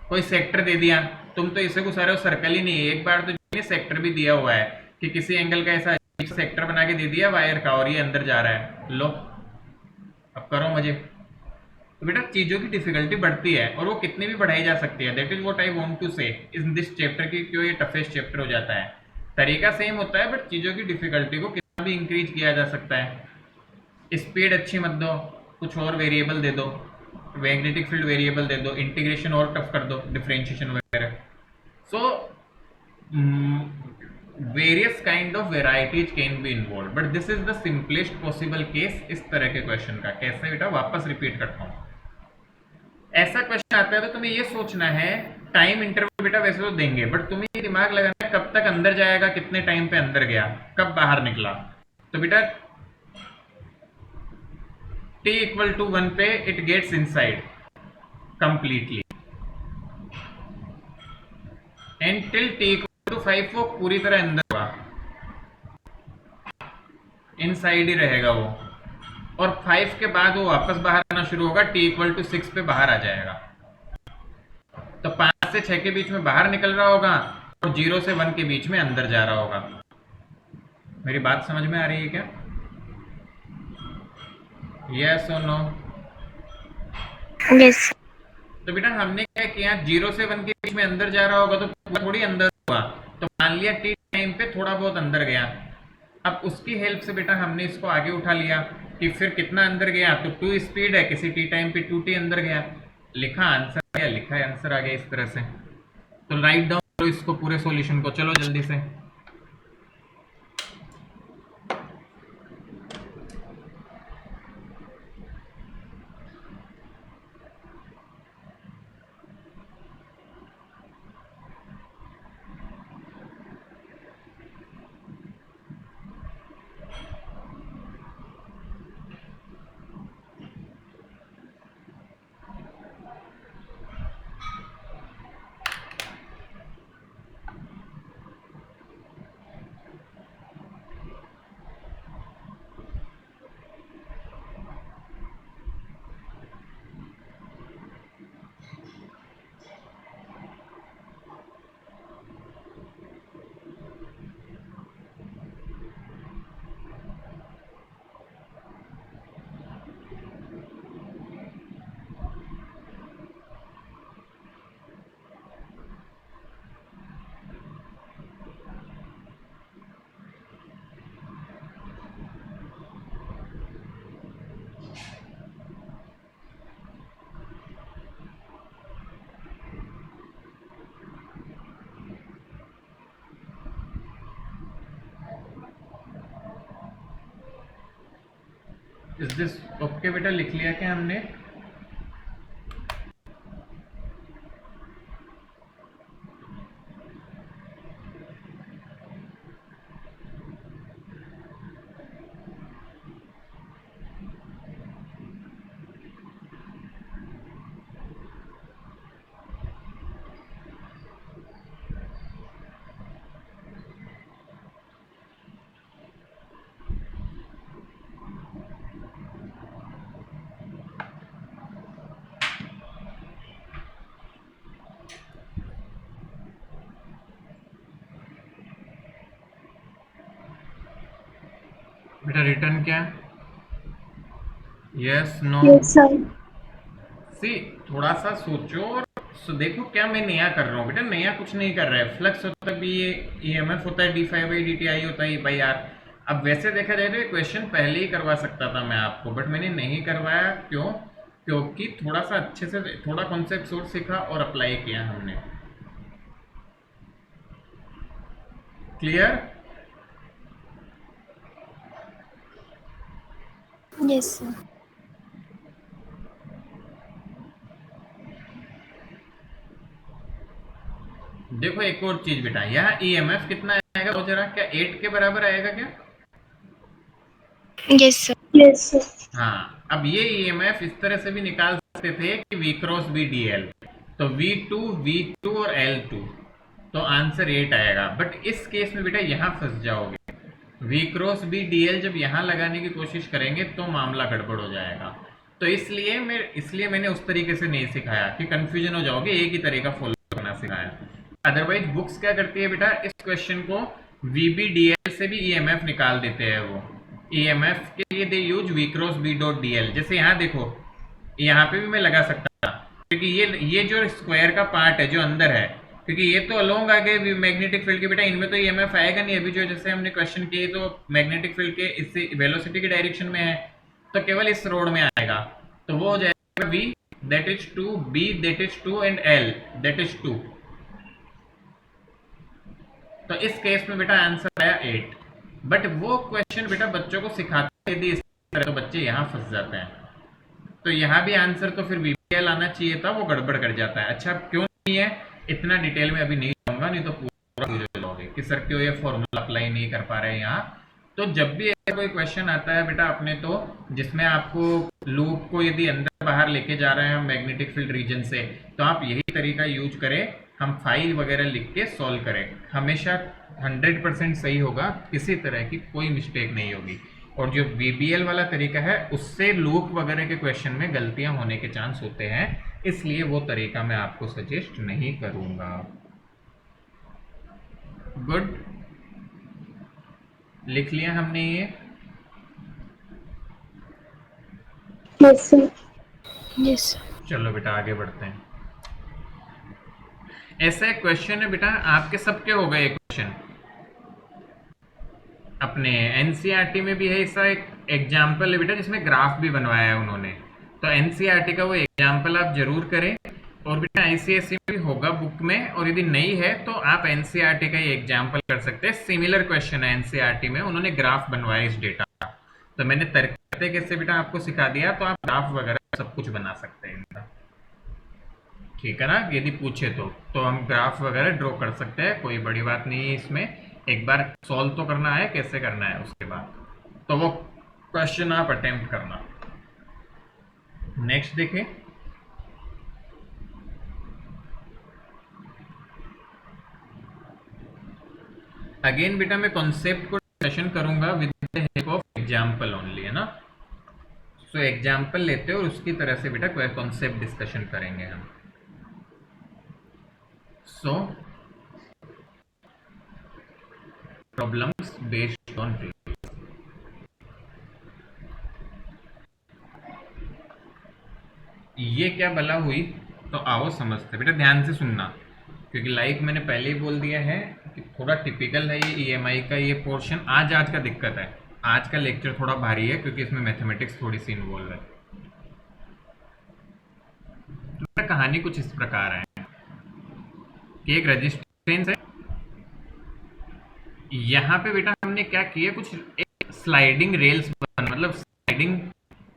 कोई सेक्टर दे दिया, तुम तो इसे घुसा रहे हो, सर्कल ही नहीं है। एक बार तो सेक्टर भी दिया हुआ है कि किसी एंगल का ऐसा सेक्टर बना के दे दिया वायर का और ये अंदर जा रहा है, लो अब करो मजे। तो बेटा चीजों की डिफिकल्टी बढ़ती है और वो कितनी भी बढ़ाई जा सकती है। That is what I want to say in this chapter की, क्यों ये टफेस्ट चैप्टर हो जाता है। तरीका सेम होता है बट चीजों की डिफिकल्टी को कितना भी इंक्रीज किया जा सकता है। स्पीड अच्छी मत दो, कुछ और वेरिएबल दे दो, मैग्नेटिक फील्ड वेरिएबल दे दो, इंटीग्रेशन और टफ कर दो, डिफरेंशिएशन वगैरह। So various kind of varieties can be involve, but this is the simplest possible case इस तरह के क्वेश्चन का। कैसे बेटा, वापस रिपीट करता हूँ। ऐसा क्वेश्चन आता है तो तुम्हें ये सोचना है, टाइम इंटरवल बेटा वैसे तो देंगे, बट तुम्हें ये दिमाग लगाना है कब तक अंदर जाएगा, कितने टाइम पे अंदर गया, कब बाहर निकला। तो बेटा t इक्वल टू 1 पे it gets inside completely, and till t equal to 5 वो पूरी तरह अंदर होगा, इनसाइड ही रहेगा वो। और 5 के बाद वो वापस बाहर आना शुरू होगा, t इक्वल टू 6 पे बाहर आ जाएगा। तो 5 से 6 के बीच में बाहर निकल रहा होगा और 0 से 1 के बीच में अंदर जा रहा होगा। मेरी बात समझ में आ रही है क्या? यस और नो? यस। तो बेटा हमने क्या किया, 0 से 1 के बीच में अंदर जा रहा होगा तो थोड़ी अंदर हुआ, तो मान लिया टी टाइम पे थोड़ा बहुत अंदर गया। अब उसकी हेल्प से बेटा हमने इसको आगे उठा लिया कि फिर कितना अंदर गया, तो 2 स्पीड है, किसी टी टाइम पे 2t अंदर गया, लिखा आंसर आ गया, लिखा है आंसर आ गया इस तरह से। तो राइट डाउन करो इसको पूरे सॉल्यूशन को, चलो जल्दी से। इज दिस ओके बेटा, लिख लिया क्या हमने? बेटा रिटर्न क्या? Yes no? Yes, sir. See थोड़ा सा सोचो और देखो क्या मैं नया कर रहा हूँ बेटा। नया कुछ नहीं कर रहा है। फ्लक्स होता है भी, ये ईएमएफ होता है d5/dt, होता है बाई आर। अब वैसे देखा जाए तो ये क्वेश्चन पहले ही करवा सकता था मैं आपको, बट मैंने नहीं करवाया। क्यों? क्योंकि थोड़ा सा अच्छे से थोड़ा कॉन्सेप्ट और सीखा और अप्लाई किया हमने। क्लियर? Yes, sir. देखो एक और चीज बेटा, यहाँ ईएमएफ कितना आएगा वो जरा, क्या 8 के बराबर आएगा क्या? Yes, sir. Yes, sir. हाँ, अब ये ईएमएफ इस तरह से भी निकाल सकते थे कि V cross B D L, तो V2 और L2, तो आंसर 8 आएगा। बट इस केस में बेटा यहाँ फंस जाओगे। V cross B D L जब यहाँ लगाने की कोशिश करेंगे तो मामला गड़बड़ हो जाएगा। तो इसलिए मैंने उस तरीके से नहीं सिखाया कि कंफ्यूजन हो जाओगे, एक ही तरीका फॉलो करना सिखाया। अदरवाइज बुक्स क्या करती है बेटा, इस क्वेश्चन को VBDL से भी ईएमएफ निकाल देते हैं वो। ईएमएफ के लिए they use V cross B dot DL। जैसे यहाँ देखो, यहाँ पे भी मैं लगा सकता था, क्योंकि ये जो स्क्वायर का पार्ट है जो अंदर है, क्योंकि ये तो अलोंग आ गए मैग्नेटिक फील्ड के बेटा, इनमें तो ईएमएफ आएगा नहीं। अभी जो जैसे हमने क्वेश्चन किए तो मैग्नेटिक फील्ड के इससे वेलोसिटी की डायरेक्शन में है, तो केवल इस रोड में आएगा। तो वो हो जाएगा V that is 2, B that is 2 and L that is 2। तो इस केस में बेटा आंसर आया 8। बट वो क्वेश्चन बेटा बच्चों को सिखाते यदि इस तरह, तो बच्चे यहाँ फंस जाते हैं। तो यहाँ भी आंसर तो फिर VBL आना चाहिए था, वो गड़बड़ कर जाता है। अच्छा क्यों नहीं है, इतना डिटेल में अभी नहीं जाऊंगा, नहीं तो पूरा लोगे कि सर क्यों ये फॉर्मूला अप्लाई नहीं कर पा रहे हैं यहाँ। तो जब भी ऐसा कोई क्वेश्चन आता है बेटा अपने, तो जिसमें आपको लूप को यदि अंदर बाहर लेके जा रहे हैं हम मैग्नेटिक फील्ड रीजन से, तो आप यही तरीका यूज करें, हम फाइल वगैरह लिख के सॉल्व करें। हमेशा 100% सही होगा, किसी तरह की कोई मिस्टेक नहीं होगी। और जो VBL वाला तरीका है उससे लूप वगैरह के क्वेश्चन में गलतियां होने के चांस होते हैं, इसलिए वो तरीका मैं आपको सजेस्ट नहीं करूंगा। गुड, लिख लिया हमने ये? Yes, sir. Yes, sir. चलो बेटा आगे बढ़ते हैं। ऐसा एक क्वेश्चन है बेटा, आपके सबके हो गए क्वेश्चन, अपने एनसीईआरटी में भी है ऐसा एक एग्जाम्पल है बेटा, जिसमें ग्राफ भी बनवाया है उन्होंने। तो एनसीईआरटी का वो एग्जाम्पल आप जरूर करें, और बेटा आईसीएसई में भी होगा बुक में, और यदि नहीं है तो आप एनसीईआरटी का ये एग्जाम्पल कर सकते हैं। सिमिलर क्वेश्चन है एनसीईआरटी में, उन्होंने ग्राफ बनवाया इस डेटा का। तो मैंने तरकीब कैसे बेटा आपको सिखा दिया, तो आप ग्राफ वगैरह सब कुछ बना सकते हैं इनका, ठीक है ना। यदि पूछे तो हम ग्राफ वगैरह ड्रॉ कर सकते हैं, कोई बड़ी बात नहीं है इसमें। एक बार सॉल्व तो करना है कैसे करना है, उसके बाद तो वो क्वेश्चन आप अटेम्प्ट करना। नेक्स्ट देखें, अगेन बेटा मैं कॉन्सेप्ट को डिस्कशन करूंगा with the help of example only, है ना। सो एग्जांपल लेते हैं और उसकी तरह से बेटा कॉन्सेप्ट डिस्कशन करेंगे हम। सो प्रॉब्लम्स बेस्ड ऑन प्रीवियस। ये क्या भला हुई, तो आओ समझते बेटा, ध्यान से सुनना, क्योंकि लाइक मैंने पहले ही बोल दिया है कि थोड़ा टिपिकल है ये ईएमआई का ये पोर्शन। आज का दिक्कत है, आज का लेक्चर थोड़ा भारी है क्योंकि इसमें मैथमेटिक्स थोड़ी सी इन्वॉल्व है। तो कहानी कुछ इस प्रकार है कि एक रेजिस्टेंस है, यहाँ पे बेटा हमने क्या किया, कुछ एक स्लाइडिंग रेल्स मतलब स्लाइडिंग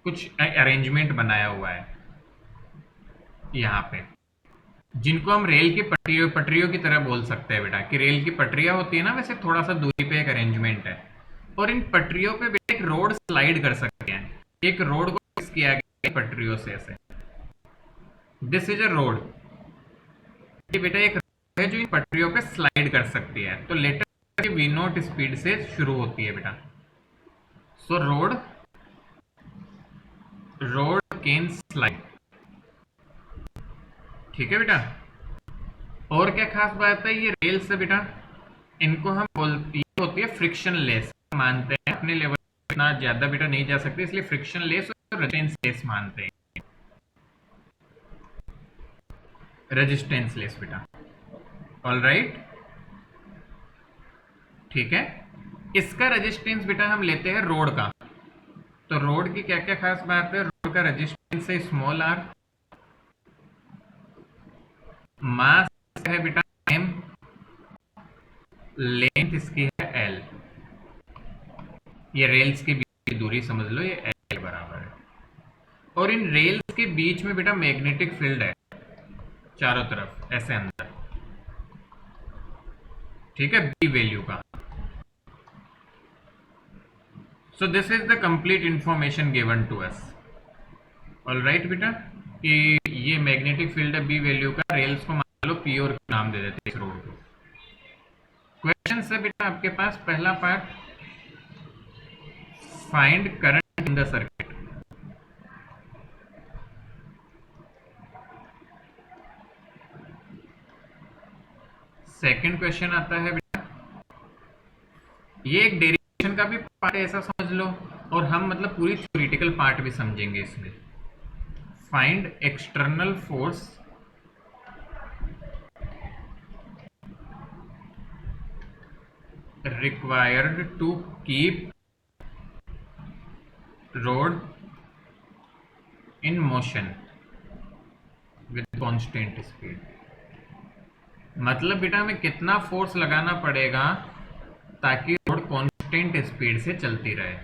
कुछ अरेंजमेंट बनाया हुआ है यहाँ पे, जिनको हम रेल की पटरियों की तरह बोल सकते हैं बेटा, कि रेल की पटरियां होती है ना, वैसे थोड़ा सा दूरी पे एक अरेंजमेंट है। और इन पटरियों पे बेटा एक रोड स्लाइड कर सकते हैं, एक रोड को फिक्स किया गया पटरियों से ऐसे। दिस इज अ रोड, ये बेटा एक रोड है जो इन पटरियों पे स्लाइड कर सकती है। तो लेटर V0 स्पीड से शुरू होती है बेटा। सो रोड कैन स्लाइड, ठीक है बेटा। और क्या खास बात है, ये रेल्स है बेटा, इनको हम बोलती होती है फ्रिक्शन लेस, मानते हैं अपने लेवल इतना ज्यादा बेटा नहीं जा सकते, इसलिए फ्रिक्शन लेस रेजिस्टेंस लेस मानते हैं, रेजिस्टेंस लेस बेटा। ऑल राइट, ठीक है। इसका रेजिस्टेंस बेटा हम लेते हैं रोड का। तो रोड की क्या क्या खास बात है? रोड का रेजिस्टेंस है स्मॉल आर, मास है बेटा m, लेंथ इसकी है l। ये रेल्स के बीच की दूरी समझ लो, ये l बराबर है। और इन रेल्स के बीच में बेटा मैग्नेटिक फील्ड है चारों तरफ ऐसे अंदर, ठीक है, बी वैल्यू का। So this is the complete information given to us. All right बेटा, कि ये मैग्नेटिक फील्ड है बी वैल्यू का, रेल्स को मान लो पी और नाम दे देते हैं इस रोड को। क्वेश्चन है बेटा आपके पास, पहला part, find current in the circuit. Second question आता है बेटा, ये एक डेरिवेशन का भी पार्ट है ऐसा समझ लो, और हम मतलब पूरी थ्योरेटिकल पार्ट भी समझेंगे इसमें। Find external force required to keep rod in motion with constant speed। मतलब बेटा हमें कितना फोर्स लगाना पड़ेगा ताकि रोड कांस्टेंट स्पीड से चलती रहे।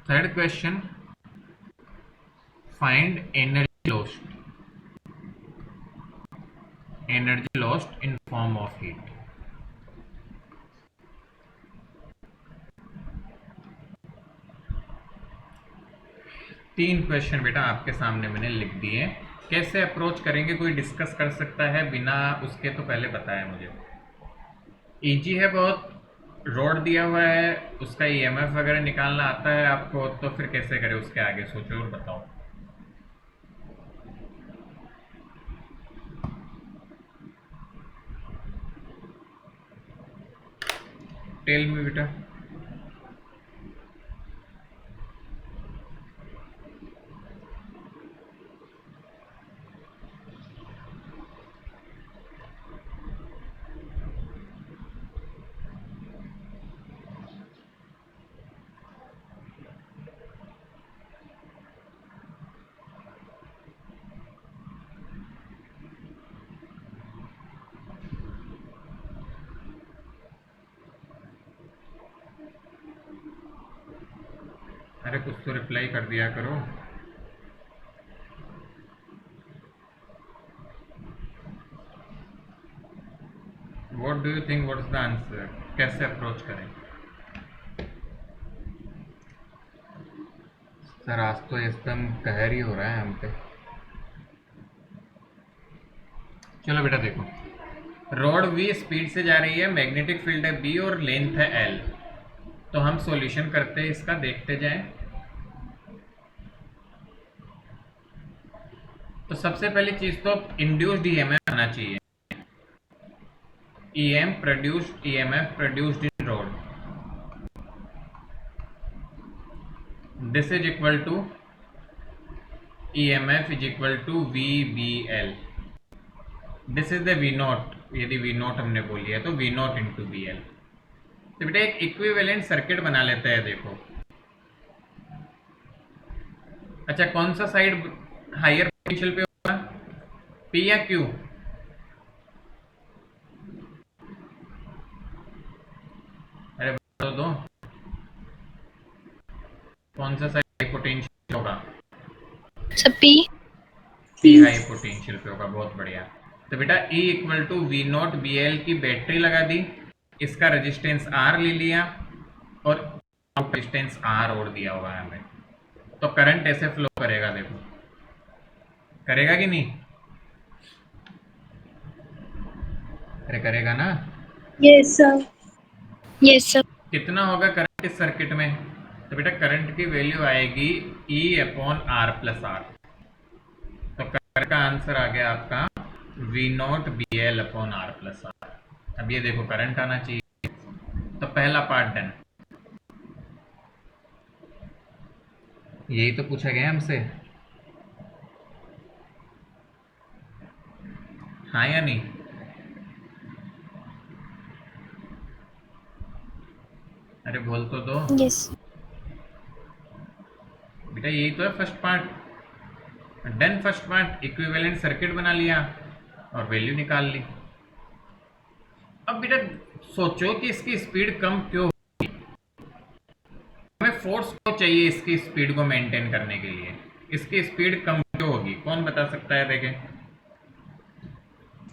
Third question, find energy lost in form of heat. तीन क्वेश्चन बेटा आपके सामने मैंने लिख दिए। कैसे अप्रोच करेंगे, कोई डिस्कस कर सकता है बिना उसके? तो पहले बताया मुझे। इजी है बहुत, रोड दिया हुआ है, उसका ईएमएफ वगैरह निकालना आता है आपको, तो फिर कैसे करें उसके आगे सोचो और बताओ। टेल मी बेटा। अरे कुछ तो रिप्लाई कर दिया करो। What do you think, what is the answer? कैसे अप्रोच करें? सर आज तो एकदम कहर ही हो रहा है हम पे। चलो बेटा देखो, रोड v स्पीड से जा रही है, मैग्नेटिक फील्ड है b और लेंथ है l। तो हम सॉल्यूशन करते हैं इसका, देखते जाएं। तो सबसे पहली चीज तो इंड्यूस्ड ईएमएफ आना चाहिए। EMF produced in rod, this is equal to EMF is equal to VBL। This is the V naught, यदि V नॉट हमने बोली है तो V नॉट इंटू BL। तो बेटा एक इक्विवेलेंट सर्किट बना लेते हैं। देखो अच्छा, कौन सा साइड हायर पोटेंशियल पे होगा, P या Q? अरे बता दो, कौन सा साइड पोटेंशियल होगा? सब P। P हाई पोटेंशियल पे होगा, बहुत बढ़िया। तो बेटा E equal to V naught BL की बैटरी लगा दी, इसका रेजिस्टेंस R ले लिया और रेजिस्टेंस R और दिया हुआ है हमें। तो करंट ऐसे फ्लो करेगा, देखो करेगा कि नहीं? अरे करेगा ना? Yes sir. Yes sir. कितना होगा करंट इस सर्किट में? तो बेटा करंट की वैल्यू आएगी E/R प्लस R। तो करंट का आंसर आ गया आपका V not BL/R plus R। अब ये देखो करंट आना चाहिए। तो पहला पार्ट डन। यही तो पूछा गया हमसे। हाँ या नहीं? अरे बोल तो दो। Yes. बेटा यही तो है first part. Done first part, equivalent circuit बना लिया और वैल्यू निकाल ली। अब बेटा सोचो कि इसकी स्पीड कम क्यों, हमें फोर्स को चाहिए इसकी स्पीड को मेंटेन करने के लिए, इसकी स्पीड कम क्यों होगी? कौन बता सकता है? देखें।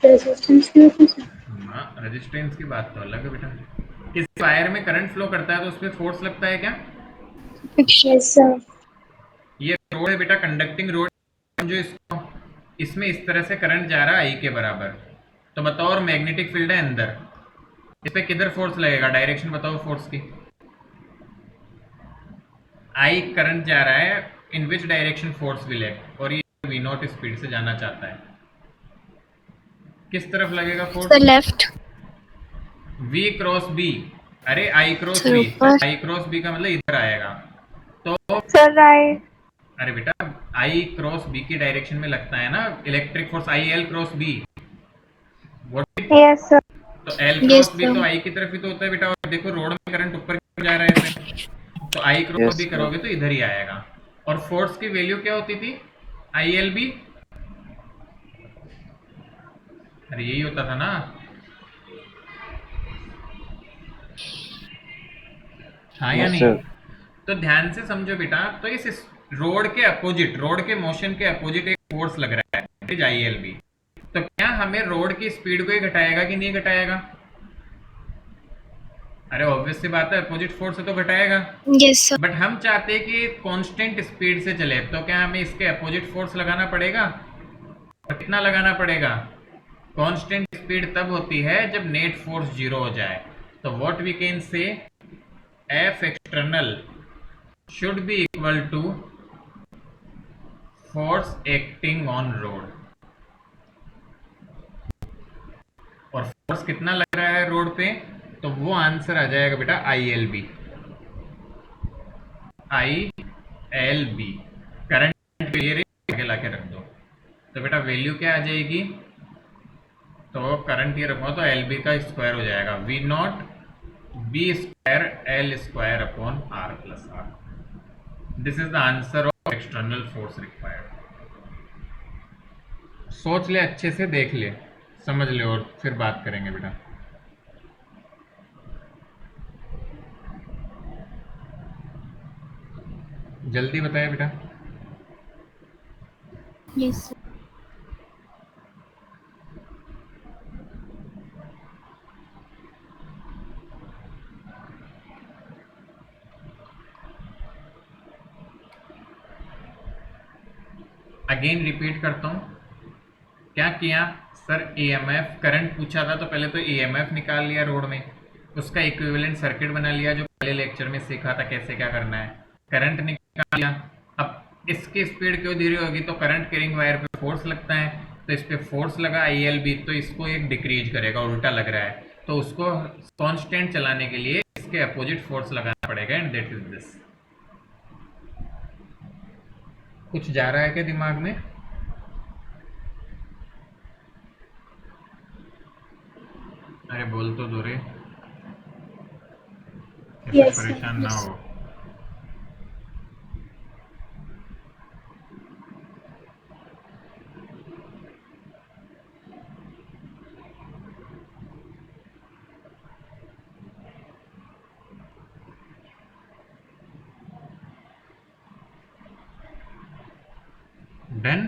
रेजिस्टेंस की वजह से। हाँ, रेजिस्टेंस की बात तो अलग है बेटा। किस वायर में करंट फ्लो करता है तो उसमें फोर्स लगता है क्या? Yes sir. ये रोड है बेटा, कंडक्टिंग रोड। जो इसको, इसमें इस तरह से करंट जा रहा है आई के बराबर, तो बताओ, और मैग्नेटिक फील्ड है अंदर, इस पे किधर फोर्स लगेगा? डायरेक्शन बताओ फोर्स की। आई करंट जा रहा है, in which direction force will act, और ये वी नॉट स्पीड से जाना चाहता है, किस तरफ लगेगा The force? left. V cross B. अरे आई क्रॉस Sir, बी, ऊपर. आई क्रॉस बी का मतलब इधर आएगा। तो सर राइट। अरे बेटा आई क्रॉस बी की डायरेक्शन में लगता है ना electric force, I L cross B. Yes sir. तो L Yes, cross B sir. तो आई की तरफ ही तो होता है बेटा। और देखो रोड में करंट ऊपर की तरफ जा रहा है ऐसे, तो आई क्रॉस Yes, बी sir. करोगे तो इधर ही आएगा। और फोर्स की वैल्यू क्या होती थी? I L B. अरे यही होता था ना। हाँ या Yes, नहीं? sir. तो ध्यान से समझो बेटा, तो इस रोड के अपोजिट, रोड के मोशन के अपोजिट एक फोर्स लग रहा है आई एल बी। तो क्या हमें रोड की स्पीड को ही घटाएगा कि नहीं घटाएगा? अरे ऑब्वियस सी बात है, अपोजिट फोर्स है तो घटाएगा। Yes, sir. बट हम चाहते हैं कि कांस्टेंट स्पीड से चले, तो क्या हमें इसके अपोजिट फोर्स लगाना पड़ेगा? और कितना लगाना पड़ेगा? कांस्टेंट स्पीड तब होती है जब नेट फोर्स जीरो हो जाए। तो what we can say, F external should be equal to force acting on rod. और फोर्स कितना लग रहा है रोड पे? तो वो आंसर आ जाएगा बेटा I L B. I L B current के लिए आगे लाके रख दो, तो बेटा वैल्यू क्या आ जाएगी? तो करंट ये रखो तो एल बी का स्क्वायर हो जाएगा, V not B square L square upon R plus R. This is the answer of external force required. सोच ले, अच्छे से देख ले, समझ ले, और फिर बात करेंगे बेटा। जल्दी बताए बेटा। Yes, sir. अगेन रिपीट करता हूं, क्या किया सर? ईएमएफ करंट पूछा था तो पहले तो ईएमएफ निकाल लिया रोड में, उसका इक्विवेलेंट सर्किट बना लिया जो पहले लेक्चर में सीखा था कैसे क्या करना है। करंट निकाल लिया। अब इसकी स्पीड क्यों धीरे होगी? तो करंट कैरिंग वायर पे फोर्स लगता है, तो इस पे फोर्स लगा आई एल बी, तो इसको एक डिक्रीज करेगा, उल्टा लग रहा है, तो उसको कांस्टेंट चलाने के लिए इसके अपोजिट फोर्स लगाना पड़ेगा, एंड दैट इज दिस। कुछ जा रहा है क्या दिमाग में? अरे बोल तो दो रे, ऐसे Yes, sir. परेशान ना हो। डन।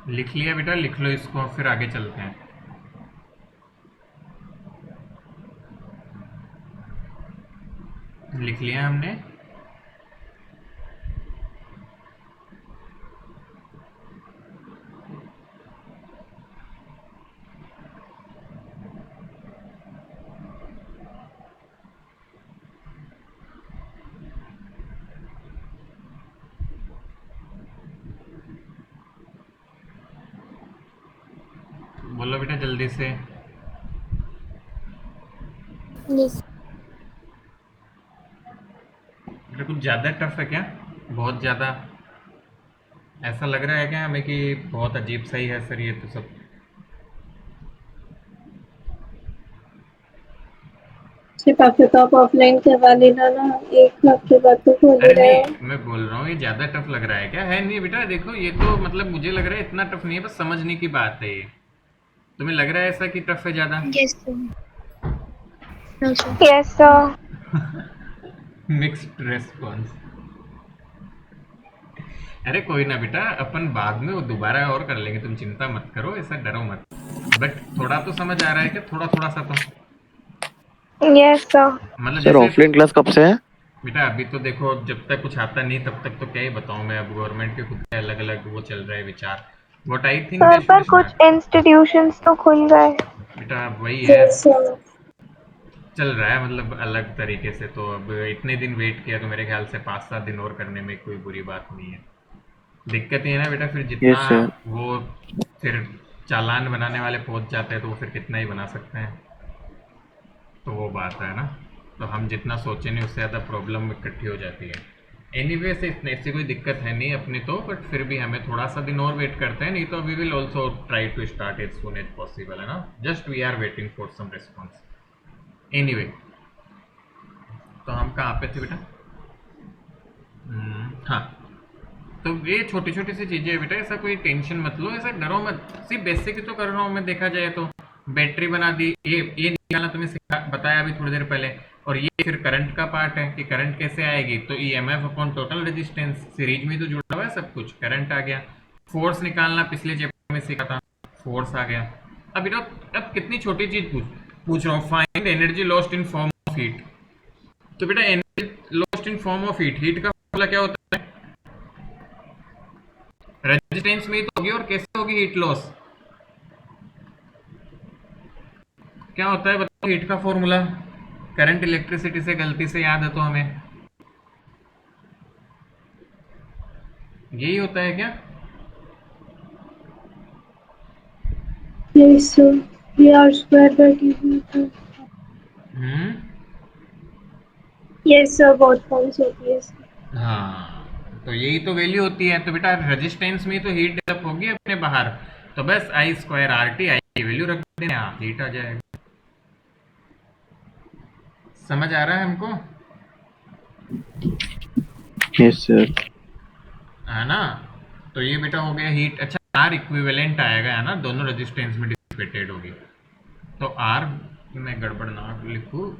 लिख लिया बेटा? लिख लो इसको, फिर आगे चलते हैं। लिख लिया हमने। बोलो बेटा जल्दी से। Yes. बेटा कुछ ज़्यादा टफ है क्या? बहुत ज़्यादा ऐसा लग रहा है क्या हमें कि बहुत अजीब सा ही है सर ये तो सब? सिर्फ हफ्ते तो आप ऑफलाइन करवा लेना ना, एक हफ्ते बाद तो खोल ही अरे रहे हो। नहीं, मैं बोल रहा हूँ ये ज़्यादा टफ लग रहा है क्या? है नहीं बेटा, देखो ये तो मतलब मुझे लग रहा है इतना टफ नहीं है, बस समझने की बात है ये। तुम्हें लग रहा है ऐसा कि टफ है ज़्यादा? Yes, sir. No, sir. Yes sir. Mixed response. अरे कोई ना बेटा, अपन बाद में वो दोबारा और कर लेंगे, तुम चिंता मत करो, ऐसा डरो मत। बट थोड़ा तो समझ आ रहा है क्या? थोड़ा थोड़ा सा तो यस सर। मतलब सर जैसे ऑफलाइन क्लास कब से है? बेटा अभी तो देखो, जब तक कुछ आता नहीं तब तक तो क्या ही बताऊं मैं। अब गवर्नमेंट के खुद के अलग अलग वो चल रहे हैं विचार। What I think they sir should पर कुछ स्टार्ट। इंस्टीट्यूशंस तो खुल गए। बेटा अब वही है, यस सर। चल रहा है मतलब अलग तरीके से। तो अब इतने दिन वेट किया तो मेरे ख्याल से 5-7 दिन और करने में कोई बुरी बात नहीं है। दिक्कत ये है ना बेटा, फिर जितना यस सर। वो फिर चालान बनाने वाले पहुंच जाते हैं तो वो फिर कितना ही बना सकते हैं। तो वो बात है ना, तो हम जितना सोचे नहीं उससे ज़्यादा प्रॉब्लम इकट्ठी हो जाती है। एनीवे से इतने ऐसी कोई दिक्कत है नहीं अपनी तो, बट फिर भी हमें थोड़ा सा दिन और वेट करते हैं, नहीं तो we will also try to start as soon as possible, है ना। Just we are waiting for some response. Anyway, तो हम कहाँ पे थे बेटा? हाँ, तो ये छोटी छोटी सी चीज़ें हैं बेटा, ऐसा कोई टेंशन मत लो, ऐसा डरो मत। सिर्फ बेसिक ही तो कर रहा हूँ मैं, देखा जाए तो। बैटरी बना दी, ये निकालना तुम्हें बताया अभी थोड़ी देर पहले। और ये फिर करंट का पार्ट है कि करंट कैसे आएगी, तो E M F upon total resistance, series में तो जुड़ा हुआ है सब कुछ, करंट आ गया। फोर्स निकालना पिछले चैप्टर में सीखा था, फोर्स आ गया। अब बेटा अब कितनी छोटी चीज पूछ रहा हूँ, find energy lost in form of heat. तो बेटा energy lost in form of heat, heat का फॉर्मूला क्या होता है? रेजिस्टेंस में ही तो होगी, और कैसे होगी हीट लॉस? क्या होता है बताओ हीट का फॉर्मूला? करंट इलेक्ट्रिसिटी से गलती से याद है तो हमें यही होता है क्या? Yes sir. V R square by T. Hmm, yes sir, बहुत फॉर्म्स होती है इसकी। हाँ, तो यही तो वैल्यू होती है। तो बेटा रेजिस्टेंस में तो हीट डेवलप होगी अपने बाहर, तो बस आई स्क्वायर आर टी, आई की वैल्यू रख देना, हाँ हीट आ जाएगा। समझ आ रहा है हमको? Yes sir. है ना। तो ये बेटा हो गया हीट। अच्छा, आर इक्विवेलेंट आएगा, है ना, दोनों रेजिस्टेंस में डिसिपेटेड होगी। तो आर में गड़बड़ ना लिखूँ,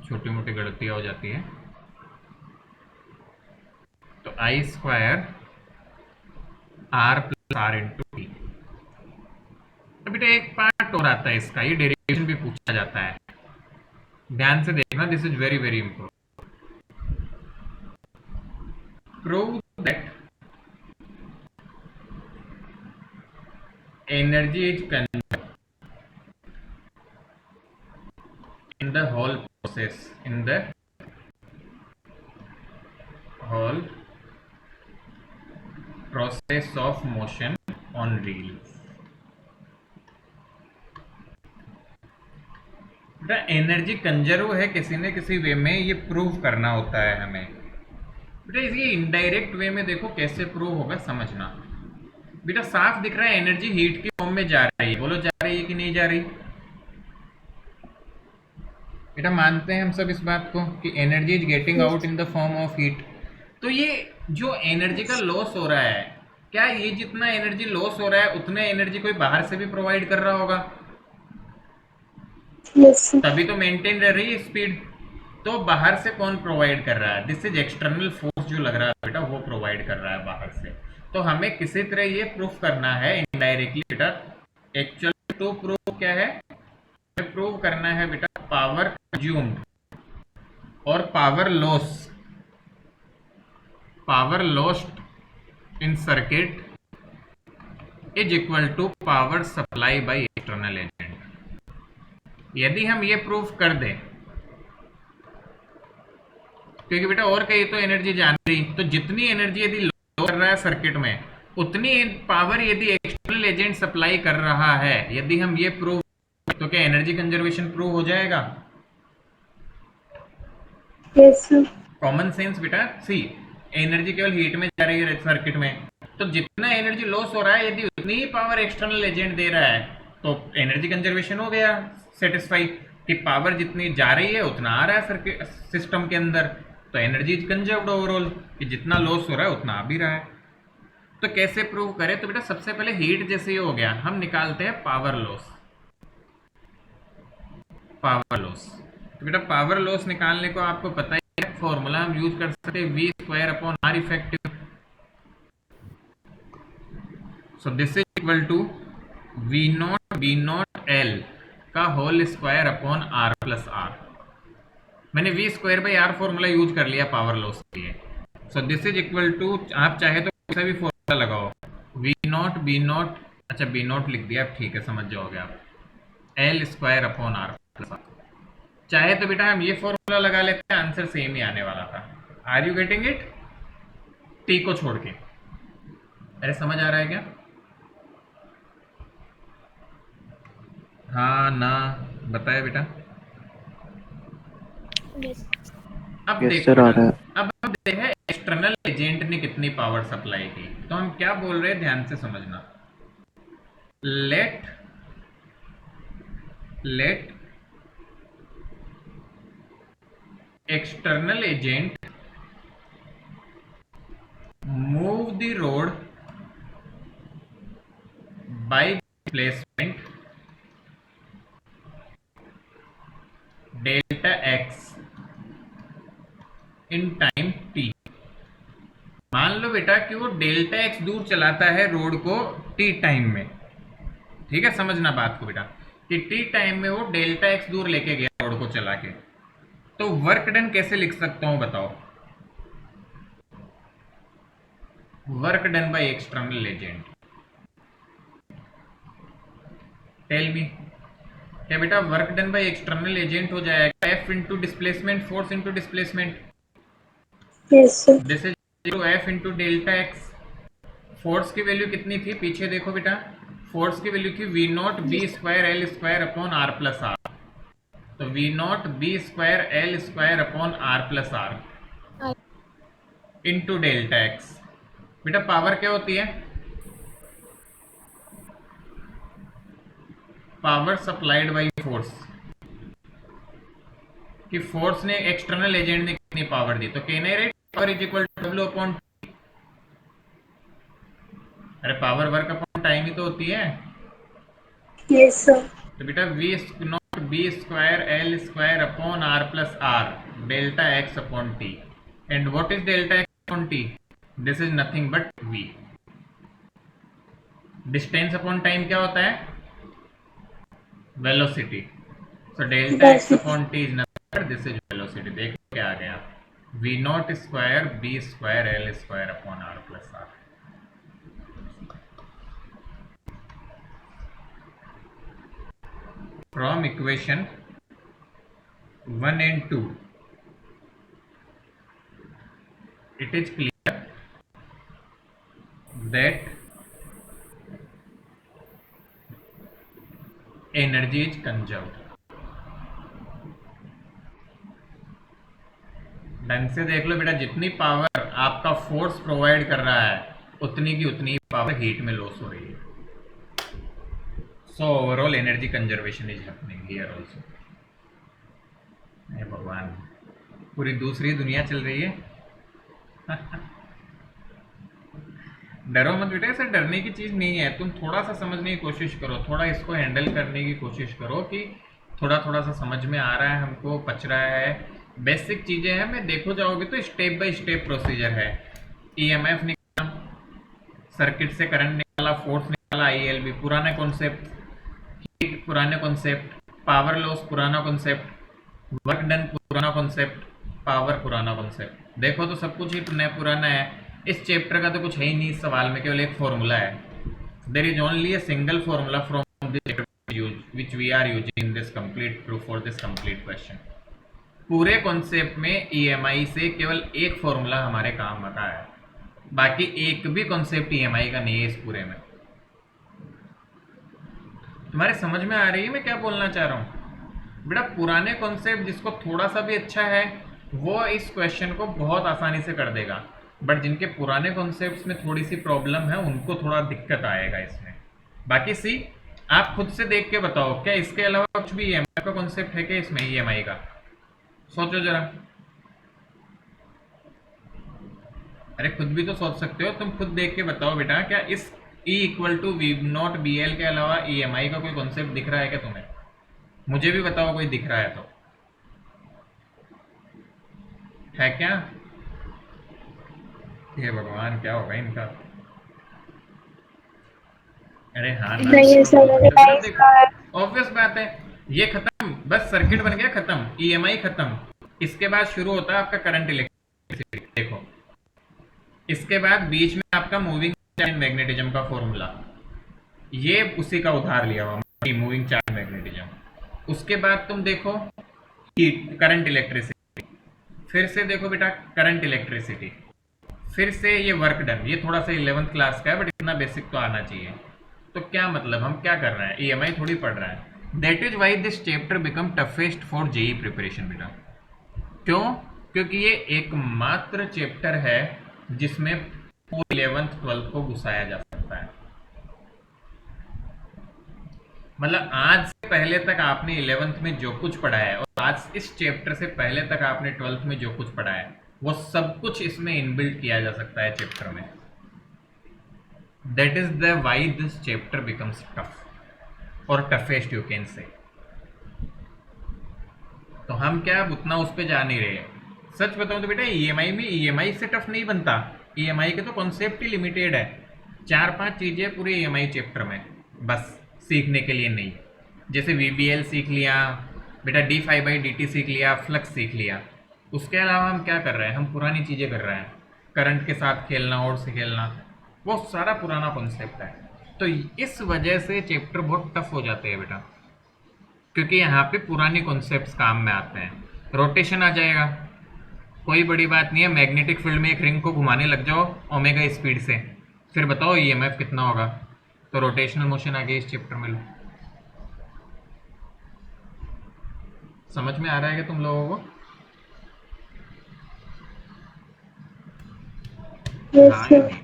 छोटी मोटी गलतियाँ हो जाती है। तो I square R plus R into T. तो बेटा एक पार्ट और आता है इसका, ये डेरिवेशन भी पूछा जाता है, ध्यान से देखना, this is very very important. Prove that energy is conserved in the whole process, in the whole process of motion on reels। बेटा एनर्जी कंजर्व है किसी न किसी वे में, ये प्रूव करना होता है हमें। बेटा इसकी इनडायरेक्ट वे में देखो कैसे प्रूव होगा, समझना। बेटा साफ दिख रहा है एनर्जी हीट की फॉर्म में जा रही है, बोलो जा रही है कि नहीं जा रही? बेटा मानते हैं हम सब इस बात को कि energy is getting out in the form of heat. तो ये जो एनर्जी का लॉस हो रहा है, क्या ये जितना एनर्जी लॉस हो रहा है उतने एनर्जी कोई बाहर से भी प्रोवाइड कर रहा होगा? Yes sir. तभी तो मेंटेन रह रही है स्पीड। तो बाहर से कौन प्रोवाइड कर रहा है? दिस इज एक्सटर्नल फोर्स जो लग रहा है बेटा, वो प्रोवाइड कर रहा है बाहर से। तो हमें किसी तरह ये प्रूफ करना है इनडायरेक्टली बेटा। एक्चुअल टू प्रूव क्या है, प्रूव करना है बेटा पावर कंज्यूम्ड और power lost in circuit is equal to power supply by external agent. यदि हम ये प्रूफ कर दें, क्योंकि बेटा और कहीं तो एनर्जी जान रही, तो जितनी एनर्जी यदि लो कर रहा है सर्किट में, उतनी पावर यदि एक्सटर्नल एक्सटर्नल एजेंट सप्लाई कर रहा है, यदि हम ये प्रूव, तो क्या एनर्जी कंजर्वेशन प्रूव हो जाएगा? Yes sir. कॉमन सेंस बेटा। सी, एनर्जी केवल हीट में जा रही है सर्किट में, तो जितना एनर्जी लॉस हो रहा है यदि उतनी ही पावर एक्सटर्नल एजेंट दे रहा है तो एनर्जी कंजर्वेशन हो गया सेटिस्फाई, कि पावर जितनी जा रही है उतना आ रहा है सर्किट सिस्टम के अंदर, तो एनर्जी इज कंजर्व्ड ओवरऑल, कि जितना लॉस हो रहा है उतना आ भी रहा है। तो कैसे प्रूव करें? तो बेटा सबसे पहले हीट जैसे ही हो गया हम निकालते हैं पावर लॉस। पावर लॉस, तो बेटा पावर लॉस निकालने को आपको पता ही है, फॉर्मूला हम यूज कर सकते हैं V²/R effective. So this is equal to V0 B0 L का whole square upon R plus R। मैंने V²/R फॉर्मूला यूज कर लिया पावर लॉस के लिए। So this is equal to, आप चाहे तो कोई सा भी फॉर्मूला लगाओ, V0 B0, अच्छा B0 लिख दिया, ठीक है समझ जाओगे आप, L² upon R plus R। चाहे तो बेटा हम ये फॉर्मूला लगा लेते हैं, आंसर सेम ही आने वाला था। Are you getting it? T को छोड़ के। अरे समझ आ रहा है क्या? हाँ ना, बताए बेटा। Yes. अब Yes, देखो sir, आ बेटा, रहा है। अब हम देखते हैं एक्सटर्नल एजेंट ने कितनी पावर सप्लाई की। तो हम क्या बोल रहे हैं, ध्यान से समझना। Let external agent move the rod by displacement delta x in time t। मान लो बेटा कि वो डेल्टा एक्स दूर चलाता है रोड को टी टाइम में, ठीक है, समझना बात को बेटा, कि टी टाइम में वो डेल्टा एक्स दूर लेके गया रोड को चला के। तो वर्क डन कैसे लिख सकता हूं बताओ? Work done by external agent, tell me. क्या बेटा work done by external agent हो जाएगा F into displacement, force into displacement. Yes sir. This is F into delta X. Force की वैल्यू कितनी थी पीछे देखो बेटा, फोर्स की वैल्यू थी V0 B²L² upon R plus R। तो V0 B²L² upon R plus R into delta x. बेटा पावर क्या होती है? पावर सप्लाइड बाई फोर्स, कि फोर्स ने, एक्सटर्नल एजेंट ने कितनी पावर दी, तो कहना है power is equal to W upon, अरे पावर वर्क अपॉन टाइम ही तो होती है। Yes sir. तो बेटा V0 B²L² upon R plus R delta x upon t. And what is delta x upon t? This is nothing but V। Distance upon time क्या होता है? Velocity. So delta x upon T is nothing but this is velocity. देखो क्या आ गया, V0² B²L² upon R plus R। From equation 1 and 2, it is clear that energy is conserved। ढंग से देख लो बेटा, जितनी पावर आपका फोर्स प्रोवाइड कर रहा है उतनी की उतनी पावर हीट में लॉस हो रही है। So overall energy conservation is happening here also. हे भगवान, पूरी दूसरी दुनिया चल रही है। डरो मत बेटा, ऐसे डरने की चीज नहीं है, तुम थोड़ा सा समझने की कोशिश करो, थोड़ा इसको हैंडल करने की कोशिश करो कि थोड़ा थोड़ा सा समझ में आ रहा है हमको, पच रहा है। बेसिक चीजें हैं, मैं देखो जाओगे तो स्टेप बाय स्टेप प्रोसीजर है। EMF निकाला, सर्किट से करंट निकाला, फोर्स निकाला, ILB पुराना कॉन्सेप्ट, हीट पुराने कॉन्सेप्ट, पावर लॉस पुराना कॉन्सेप्ट, वर्क डन पुराना कॉन्सेप्ट, पावर पुराना कॉन्सेप्ट। देखो तो सब कुछ ही पुराना है। इस चैप्टर का तो कुछ है ही नहीं, इस सवाल में केवल एक फॉर्मूला है। There is only a single formula from this chapter which we are using in this complete proof for this complete question. पूरे कॉन्सेप्ट में EMI से केवल एक फॉर्मूला हमारे काम आता है, बाकी एक भी कॉन्सेप्ट EMI का नहीं है इस पूरे में। तुम्हारे समझ में आ रही है मैं क्या बोलना चाह रहा हूँ? बेटा पुराने कॉन्सेप्ट जिसको थोड़ा सा भी अच्छा है वो इस क्वेश्चन को बहुत आसानी से कर देगा, बट जिनके पुराने कॉन्सेप्ट्स में थोड़ी सी प्रॉब्लम है उनको थोड़ा दिक्कत आएगा इसमें। बाकी सी आप खुद से देख के बताओ, क्या इसके अलावा कुछ भी ईएमआई का कॉन्सेप्ट है क्या इसमें? ईएमआई का सोचो जरा। अरे खुद भी तो सोच सकते हो, तुम खुद देख के बताओ बेटा, क्या इस E equal to V not B L के अलावा ईएमआई का कोई कॉन्सेप्ट दिख रहा है क्या तुम्हें? मुझे भी बताओ कोई दिख रहा है तो। है क्या? हे भगवान क्या होगा इनका। अरे हाँ ना, नहीं ऐसा मैंने नहीं सुना है। ऑब्वियस बात है, ये खत्म, बस सर्किट बन गया खत्म, ईएमआई खत्म। इसके बाद शुरू होता है आपका करंट इलेक्ट्रिसिटी। देखो इसके बाद बीच में आपका मूविंग चार्ज मैग्नेटिज्म का फॉर्मूला, ये उसी का उधार लिया हुआ, मूविंग चार्ज मैग्नेटिज्म। उसके बाद तुम देखो करंट इलेक्ट्रिसिटी, फिर से देखो बेटा करंट इलेक्ट्रिसिटी, फिर से ये वर्क डन। ये थोड़ा सा 11th क्लास का है बट इतना बेसिक तो आना चाहिए। तो क्या मतलब हम क्या कर रहे हैं, ईएमआई थोड़ी पढ़ रहे हैं। That is why this chapter become toughest for JEE preparation बेटा। क्यों? क्योंकि ये एकमात्र चैप्टर है जिसमें 11th 12th को घुसाया जा सकता है। मतलब आज से पहले तक आपने 11th में जो कुछ पढ़ा है और आज इस चैप्टर से पहले तक आपने 12th में जो कुछ पढ़ा है वो सब कुछ इसमें इनबिल्ट किया जा सकता है चैप्टर में। That is the Y this chapter becomes tough और टफेस्ट यू कैन से। तो हम क्या उतना उस पर जा नहीं रहे। सच बताऊं तो बेटा ईएमआई में ईएमआई से टफ नहीं बनता। ईएमआई के तो कॉन्सेप्ट ही लिमिटेड है, 4-5 चीजें पूरे ईएमआई चैप्टर में, बस सीखने के लिए नहीं। जैसे वीबीएल सीख लिया बेटा, डी5/dt सीख लिया, फ्लक्स सीख लिया। उसके अलावा हम क्या कर रहे हैं, हम पुरानी चीजें कर रहे हैं, करंट के साथ खेलना और से खेलना, वो सारा पुराना कॉन्सेप्ट है। तो इस वजह से चैप्टर बहुत टफ हो जाते हैं बेटा, क्योंकि यहाँ पे पुराने कॉन्सेप्ट्स काम में आते हैं। रोटेशन आ जाएगा, कोई बड़ी बात नहीं है, मैग्नेटिक फील्ड में एक रिंग को घुमाने लग जाओ ओमेगा स्पीड से, फिर बताओ ईएमएफ कितना होगा। तो रोटेशनल मोशन आ गया इस चैप्टर में। लो समझ में आ रहा है क्या तुम लोगों को? हाँ या नहीं?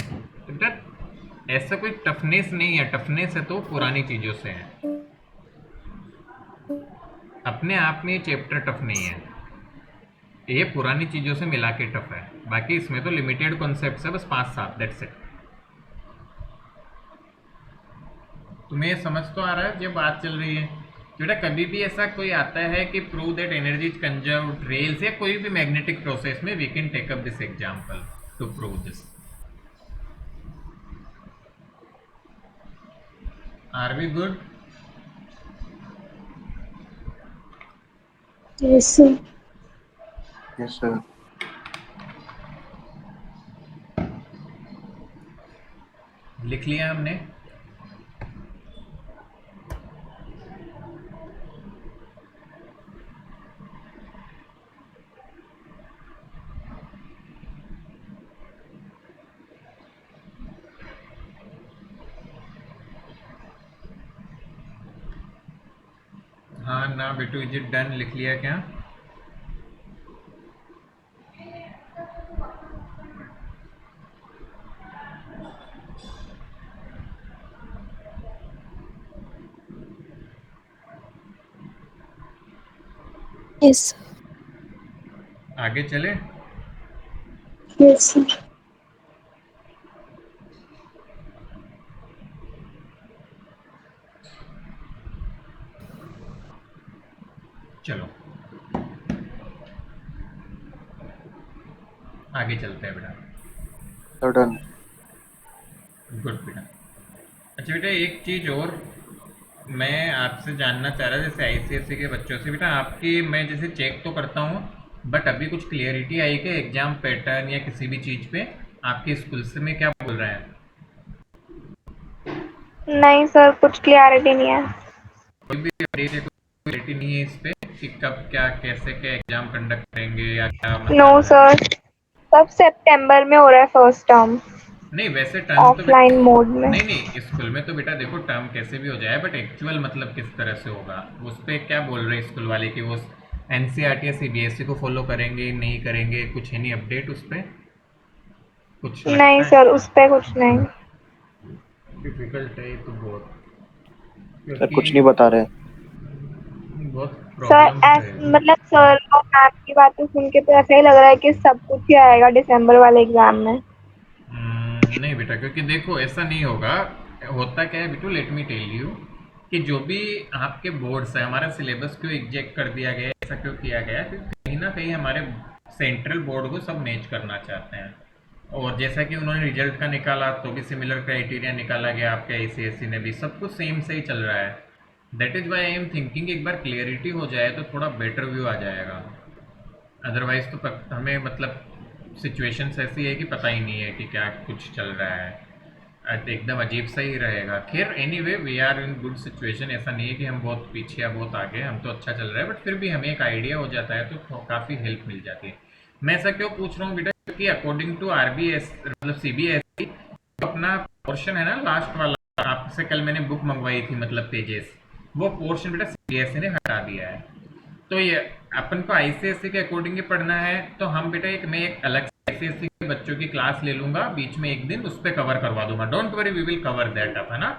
बेटा ऐसा कोई टफनेस नहीं है, टफनेस है तो पुरानी चीजों से है, अपने आप में ये चैप्टर टफ नहीं है, ये पुरानी चीजों से मिला के टफ है। बाकी इसमें तो लिमिटेड कॉन्सेप्ट्स है, बस 5-7, दैट्स इट। तुम्हें ये समझ तो आ रहा है जो बात चल रही है? बेटा कभी भी ऐसा कोई आता है कि prove that energy is conserved rails या कोई भी मैग्नेटिक प्रोसेस में, we can take up this example to prove this. Are we good? Yes sir. Yes, sir. लिख लिया हमने। हाँ ना बेटू, इज इट डन? लिख लिया क्या? यस आगे चले? Yes sir. चलो आगे चलते हैं बेटा। So done. गुड बेटा। अच्छा बेटा एक चीज़ और मैं आपसे जानना चाह रहा, जैसे आईसीएसई के बच्चों से बेटा, आपकी मैं जैसे चेक तो करता हूँ बट अभी कुछ क्लियरिटी आई कि एग्जाम पैटर्न या किसी भी चीज़ पे आपके स्कूल से में क्या बोल रहे हैं? नहीं सर, कुछ क्लियरिटी नहीं है। कोई भी अपडेट या कोई क्लियरिटी नहीं है इस पे कि कब क्या कैसे क्या एग्जाम कंडक्ट करेंगे या क्या? नो सर, सब सितंबर में हो रहा है फर्स्ट टर्म। नहीं वैसे टर्म तो ऑफलाइन मोड में। नहीं स्कूल में तो बेटा देखो टर्म कैसे भी हो जाए, बट एक्चुअल मतलब किस तरह से होगा उस पे क्या बोल रहे हैं स्कूल वाले कि वो एनसीईआरटी या सीबीएसई को फॉलो करेंगे नहीं करेंगे, कुछ है नहीं अपडेट उस पे, कुछ नहीं लगता है? सर, उस पे कुछ नहीं। डिफिकल्ट है ये तो बहुत, सर कुछ क्योंकि नहीं बता रहे। बहुत सर प्रॉब्लम है। मतलब सर और मैम की बातें सुन के तो ऐसा ही लग रहा है कि सब कुछ ही आएगा दिसंबर वाले एग्जाम में। नहीं बेटा, क्योंकि देखो ऐसा नहीं होगा। होता क्या है बिटू, लेट मी टेल यू कि जो भी आपके बोर्ड्स है, हमारा सिलेबस क्यों एग्जेक्ट कर दिया गया है, ऐसा क्यों किया गया है, क्योंकि कहीं ना कहीं हमारे सेंट्रल बोर्ड को सब मैच करना चाहते हैं। और जैसा कि उन्होंने रिजल्ट का निकाला तो भी सिमिलर क्राइटेरिया निकाला गया, आपके आईसीएसई ने भी सब कुछ सेम से ही चल रहा है। That is why I am thinking एक बार क्लियरिटी हो जाए तो थोड़ा बेटर व्यू आ जाएगा। अदरवाइज तो हमें मतलब सिचुएशंस ऐसी है कि पता ही नहीं है कि क्या कुछ चल रहा है, एकदम अजीब सा ही रहेगा। खैर anyway we are in good situation, ऐसा नहीं है कि हम बहुत पीछे या बहुत आगे, हम तो अच्छा चल रहा है, बट फिर भी हमें एक आइडिया हो जाता है तो काफ़ी हेल्प मिल जाती है। मैं ऐसा क्यों पूछ रहा हूँ बेटा, क्योंकि अकॉर्डिंग टू आरबीएस मतलब सीबीएसई अपना पोर्शन है ना लास्ट वाला, आपसे कल मैंने बुक मंगवाई थी मतलब पेजेस, वो पोर्शन बेटा सीबीएसई ने हटा दिया है। तो ये अपन को आईसीएसई के अकॉर्डिंग ही पढ़ना है, तो हम बेटा मैं एक अलग से आईसीएसई के बच्चों की क्लास ले लूंगा बीच में एक दिन, उस पर कवर करवा दूंगा। Don't worry, we will cover that up, है ना।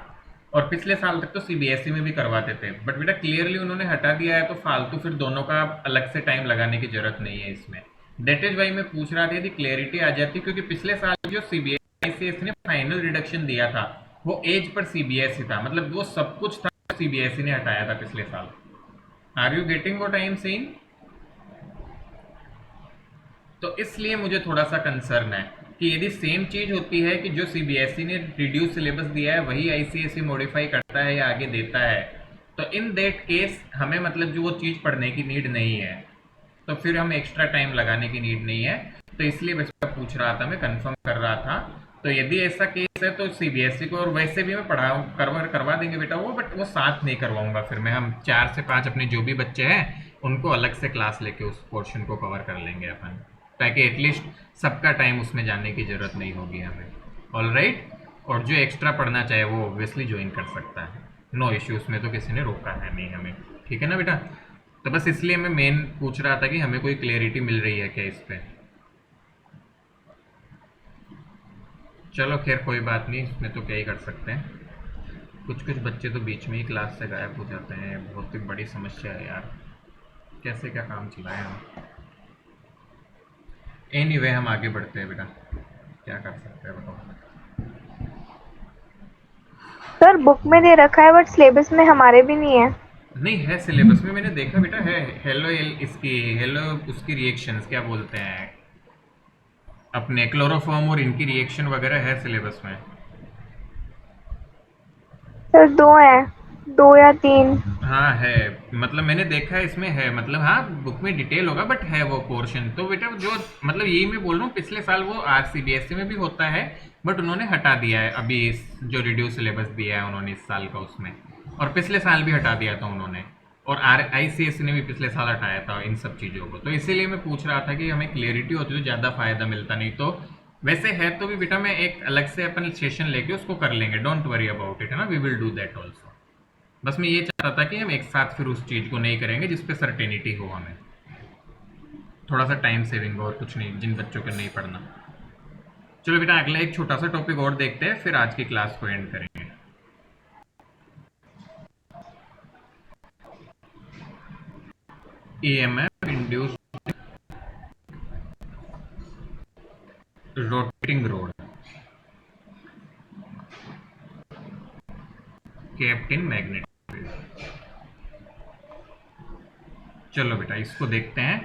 और पिछले साल तक तो सीबीएसई में भी करवाते थे, बट बेटा क्लियरली उन्होंने हटा दिया है, तो फालतू फिर दोनों का अलग से टाइम लगाने की जरूरत नहीं है इसमें। दैट इज वाई मैं पूछ रहा था यदि क्लियरिटी आ जाती, क्योंकि पिछले साल जो सीबीएसई ने फाइनल रिडक्शन दिया था वो एज पर सीबीएसई था, मतलब वो सब कुछ था सीबीएसई ने हटाया था पिछले साल। Are you getting what I am saying? तो इसलिए मुझे थोड़ा सा कंसर्न है कि यदि सेम चीज होती है कि जो सीबीएसई ने रिड्यूस सिलेबस दिया है वही आईसीएसई मॉडिफाई करता है या आगे देता है, तो इन दैट केस हमें मतलब जो वो चीज पढ़ने की नीड नहीं है, तो फिर हम एक्स्ट्रा टाइम लगाने की नीड नहीं है। तो इसलिए बस मैं पूछ रहा था, मैं कंफर्म कर रहा था। तो यदि ऐसा केस है तो सीबीएसई को, और वैसे भी मैं करवा देंगे बेटा वो, बट वो साथ नहीं करवाऊंगा फिर मैं, हम 4 से 5 अपने जो भी बच्चे हैं उनको अलग से क्लास लेके उस पोर्शन को कवर कर लेंगे अपन, ताकि एटलीस्ट सबका टाइम उसमें जाने की ज़रूरत नहीं होगी हमें। All right. और जो एक्स्ट्रा पढ़ना चाहे वो ऑब्वियसली ज्वाइन कर सकता है, नो इश्यू, उसमें तो किसी ने रोका है नहीं हमें, ठीक है ना बेटा। तो बस इसलिए मैं मेन पूछ रहा था कि हमें कोई क्लियरिटी मिल रही है क्या इस पर। चलो खैर कोई बात नहीं, इसमें तो क्या ही कर सकते हैं। कुछ कुछ बच्चे तो बीच में ही क्लास से गायब हो जाते हैं, बहुत ही बड़ी समस्या है यार, कैसे क्या काम चलाएं हम। एनीवे हम आगे बढ़ते हैं बेटा, क्या कर सकते हैं बताओ। सर बुक में दे रखा है बट सिलेबस में हमारे भी नहीं है। नहीं है सिलेबस में, मैंने देखा बेटा है। हेलो इसकी हेलो उसकी रिएक्शंस क्या बोलते हैं अपने क्लोरोफॉर्म और इनकी रिएक्शन वगैरह है सिलेबस में। सर 2 हैं, 2 या 3। हाँ है, मतलब मैंने देखा है इसमें है, मतलब हाँ बुक में डिटेल होगा बट है वो पोर्शन। तो बेटा जो मतलब यही मैं बोल रहा हूँ, पिछले साल वो सीबीएसई में भी होता है बट उन्होंने हटा दिया है अभी जो रिड्यूस सिलेबस दिया है उन्होंने इस साल का उसमें, और पिछले साल भी हटा दिया था उन्होंने, और आईसीएसई ने भी पिछले साल हटाया था इन सब चीज़ों को। तो इसीलिए मैं पूछ रहा था कि हमें क्लियरिटी होती तो ज़्यादा फायदा मिलता, नहीं तो वैसे है तो भी बेटा मैं एक अलग से अपन सेशन लेके उसको कर लेंगे, डोंट वरी अबाउट इट, है ना, we will do that also. बस मैं ये चाहता था कि हम एक साथ फिर उस चीज़ को नहीं करेंगे जिस पे सर्टेनिटी हो, हमें थोड़ा सा टाइम सेविंग और कुछ नहीं, जिन बच्चों को नहीं पढ़ना। चलो बेटा अगला एक छोटा सा टॉपिक और देखते हैं, फिर आज की क्लास को एंड करेंगे। EMF induced rotating rod, kept in magnetic field। चलो बेटा इसको देखते हैं,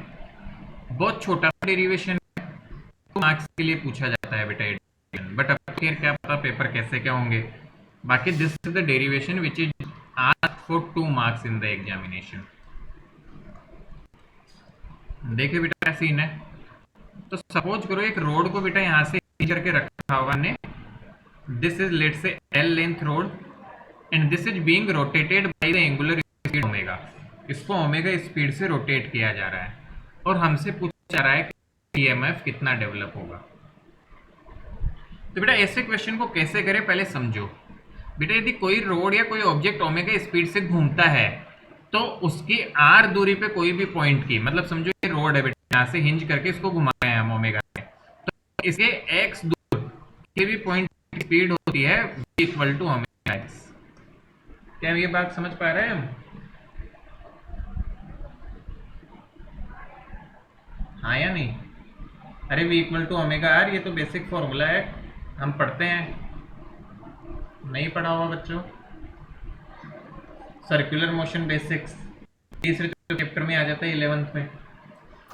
बहुत छोटा सा डेरिवेशन, 2 मार्क्स के लिए पूछा जाता है बेटा डेरिवेशन, बट अब खैर क्या पता पेपर कैसे क्या होंगे। बाकी this is the derivation which is asked for 2 marks in the examination. देखिए बेटा क्या सीन है, तो सपोज करो एक रोड को बेटा यहाँ से करके रखा हुआ ने, दिस इज लेट से L length road and this is being rotated by the angular speed omega. इसको ओमेगा स्पीड से रोटेट किया जा रहा है और हमसे पूछा जा रहा है कि EMF कितना डेवलप होगा। तो बेटा ऐसे क्वेश्चन को कैसे करें पहले समझो। बेटा यदि कोई रोड या कोई ऑब्जेक्ट ओमेगा स्पीड से घूमता है तो उसकी आर दूरी पे कोई भी पॉइंट की, मतलब समझो ये रोड है बेटा, यहाँ से हिंज करके इसको घुमा रहे हैं हम ओमेगा में, तो इसके एक्स दूर के भी पॉइंट की स्पीड होती है v equal to omega x. क्या ये बात समझ पा रहे हैं हम? हाँ या नहीं? अरे v equal to omega r, ये तो बेसिक फॉर्मूला है, हम पढ़ते हैं, नहीं पढ़ा हुआ बच्चों? सर्कुलर मोशन बेसिक्स तीसरे चैप्टर में आ जाता है, 11th में।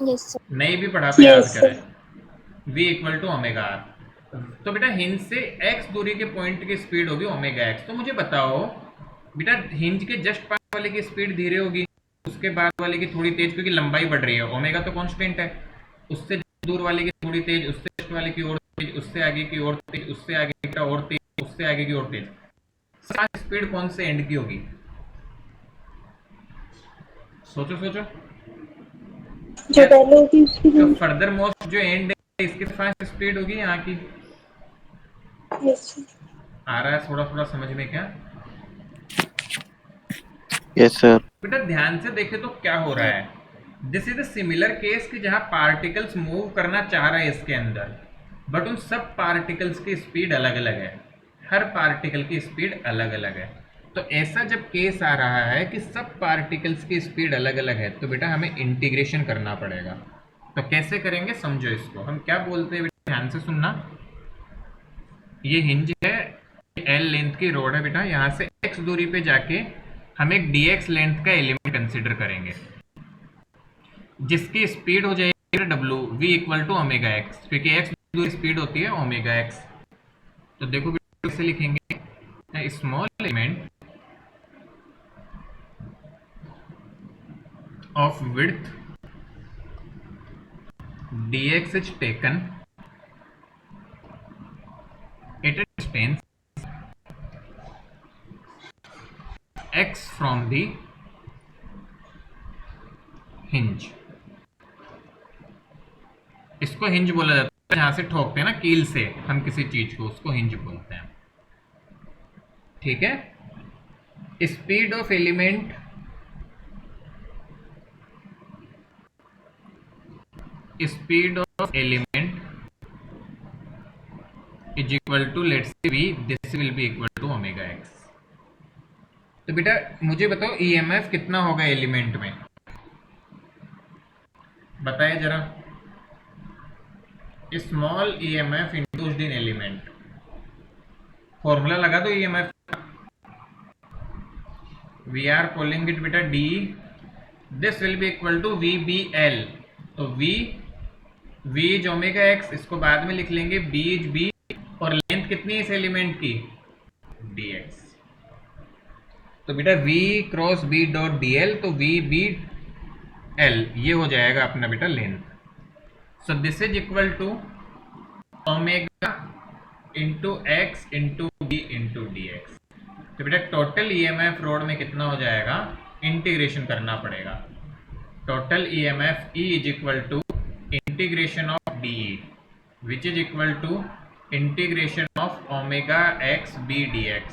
Yes sir. नहीं भी पढ़ा तो याद Yes, sir. करें। v equal to omega r. तो बेटा हिंज से x दूरी के पॉइंट की स्पीड होगी ओमेगा एक्स। तो मुझे बताओ बेटा हिंज के जस्ट पास वाले की स्पीड धीरे होगी, उसके बाद वाले की थोड़ी तेज, क्योंकि लंबाई बढ़ रही है, ओमेगा तो कांस्टेंट है। उससे दूर वाले की थोड़ी तेज, उससे जस्ट वाले की और तेज, उससे आगे की और तेज, उससे आगे की और तेज, उससे आगे की और तेज। स्पीड कौन से एंड की होगी? सोचो सोचो। जो पहले होगी उसकी तो range. फर्दर मोस्ट जो एंड है इसके फास्ट स्पीड होगी यहाँ की। Yes, sir. आ रहा है थोड़ा थोड़ा समझ में क्या? Yes, sir. बेटा ध्यान से देखे तो क्या हो रहा है, this is a similar case कि जहां पार्टिकल्स मूव करना चाह रहे हैं इसके अंदर, बट उन सब पार्टिकल्स की स्पीड अलग अलग है, हर पार्टिकल की स्पीड अलग अलग है। तो ऐसा जब केस आ रहा है कि सब पार्टिकल्स की स्पीड अलग अलग है, तो बेटा हमें इंटीग्रेशन करना पड़ेगा। तो कैसे करेंगे समझो इसको। हम क्या बोलते हैं बेटा, ध्यान से सुनना। ये हिंज है, एल लेंथ की रोड है बेटा, यहाँ से एक्स दूरी पे जाके हम एक dx लेंथ का एलिमेंट कंसिडर करेंगे जिसकी स्पीड हो जाएगी w v equal to omega x, क्योंकि x दूरी स्पीड होती है ओमेगा एक्स। तो देखो कैसे लिखेंगे, small element of width dx is taken at a distance x from the hinge। इसको हिंज बोला जाता है, जहां से ठोकते हैं ना कील से हम किसी चीज को, उसको हिंज बोलते हैं। ठीक है। Speed of element is equal to let's say v, this will be equal to omega x। तो बेटा मुझे बताओ EMF कितना होगा एलिमेंट में, बताइए जरा। Small EMF induced in element, formula लगा दो EMF। We are calling it बेटा D, this will be equal to VBL। तो V इज ओमेगा एक्स, इसको बाद में लिख लेंगे, B इज B, और लेंथ कितनी है इस एलिमेंट की, dx। तो बेटा V cross B dot dl, तो VBL ये हो जाएगा अपना बेटा length. So this is equal to omega into x into B into dx। तो बेटा टोटल EMF रोड में कितना हो जाएगा, इंटीग्रेशन करना पड़ेगा। Total EMF E is equal to integration of DE which is equal to integration of omega x b dx।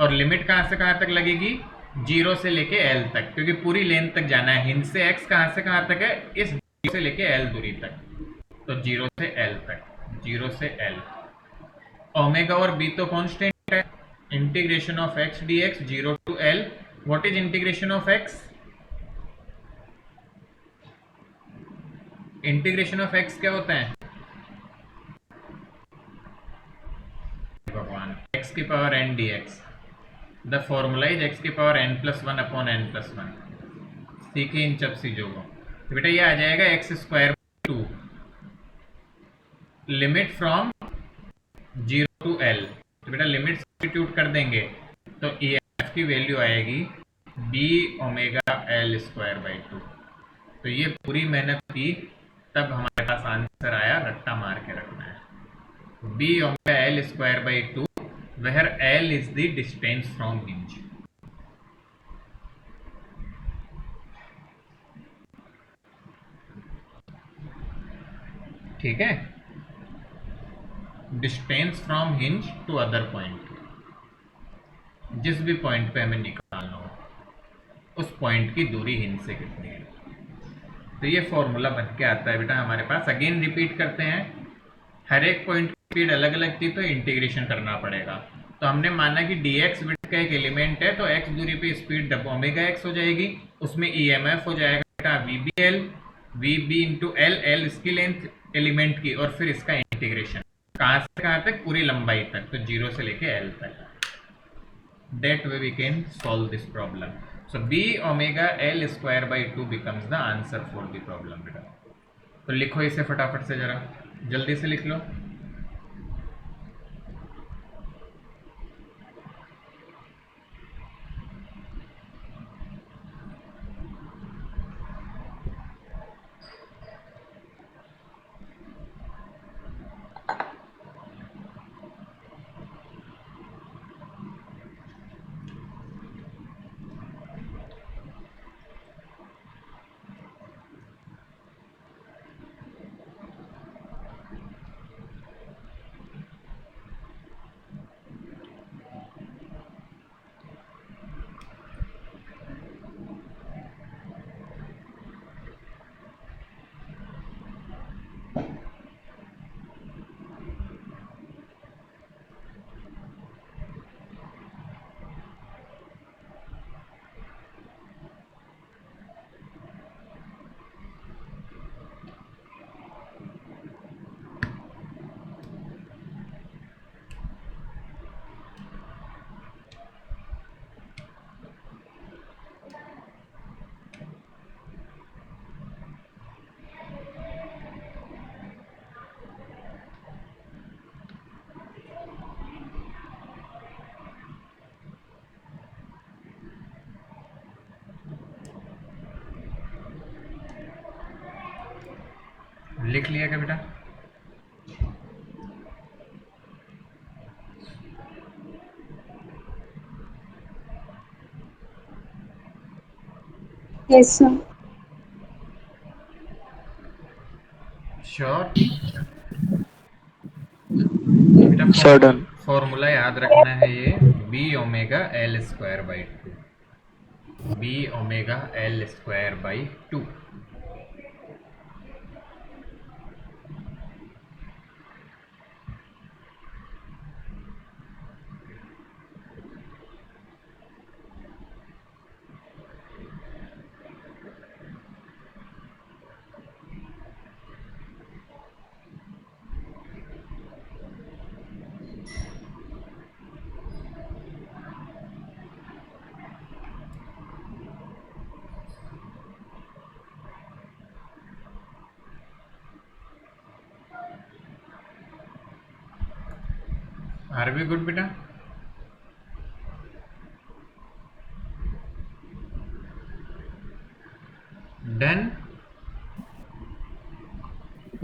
और लिमिट कहां से कहां तक लगेगी, 0 से लेके L तक, क्योंकि पूरी लेंथ तक जाना है। हिंज से x कहां से कहां तक है, इस 0 से लेके L दूरी तक, तो 0 से L तक, 0 से L। ओमेगा और b तो कांस्टेंट है। Integration of x dx 0 to L। What is integration of x, integration of x क्या होता है भगवान, x की power n dx। The formula is x की power n plus 1 upon n plus 1। सीखे इन सब चीजों को। तो बेटा ये आ जाएगा x square 2, limit from 0 to L। तो बेटा लिमिट सब्स्टिट्यूट कर देंगे तो EMF की वैल्यू आएगी b omega L square by 2। तो ये पूरी मेहनत की, तब हमारे पास आंसर आया, रट्टा मार के रखना है। b omega L square by 2 where L is the distance from hinge। ठीक है। Distance from hinge to other point, जिस भी पॉइंट पे हमें निकालना हो उस पॉइंट की दूरी हिंज से कितनी है। तो ये फॉर्मूला बन के आता है बेटा हमारे पास। अगेन रिपीट करते हैं, हर एक पॉइंट की स्पीड अलग अलग थी तो इंटीग्रेशन करना पड़ेगा। तो हमने माना कि dx विड्थ का एक एलिमेंट है, तो x दूरी पे स्पीड ओमेगा x हो जाएगी, उसमें EMF हो जाएगा बेटा VBL, VB into L, L इसकी लेंथ एलिमेंट की, और फिर इसका इंटीग्रेशन कहाँ से कहाँ तक, पूरी लंबाई तक, तो 0 से लेके L तक। That way we can solve this problem. So B omega L square by 2 becomes the answer for the problem बेटा। तो लिखो इसे फटाफट से, जरा जल्दी से लिख लो। लिख लिया क्या बेटा? Yes sir. श्योर बेटा? Sir, done. फॉर्मूला याद रखना है ये, B omega L square by 2, B omega L square by 2। Are we good बेटा? Done?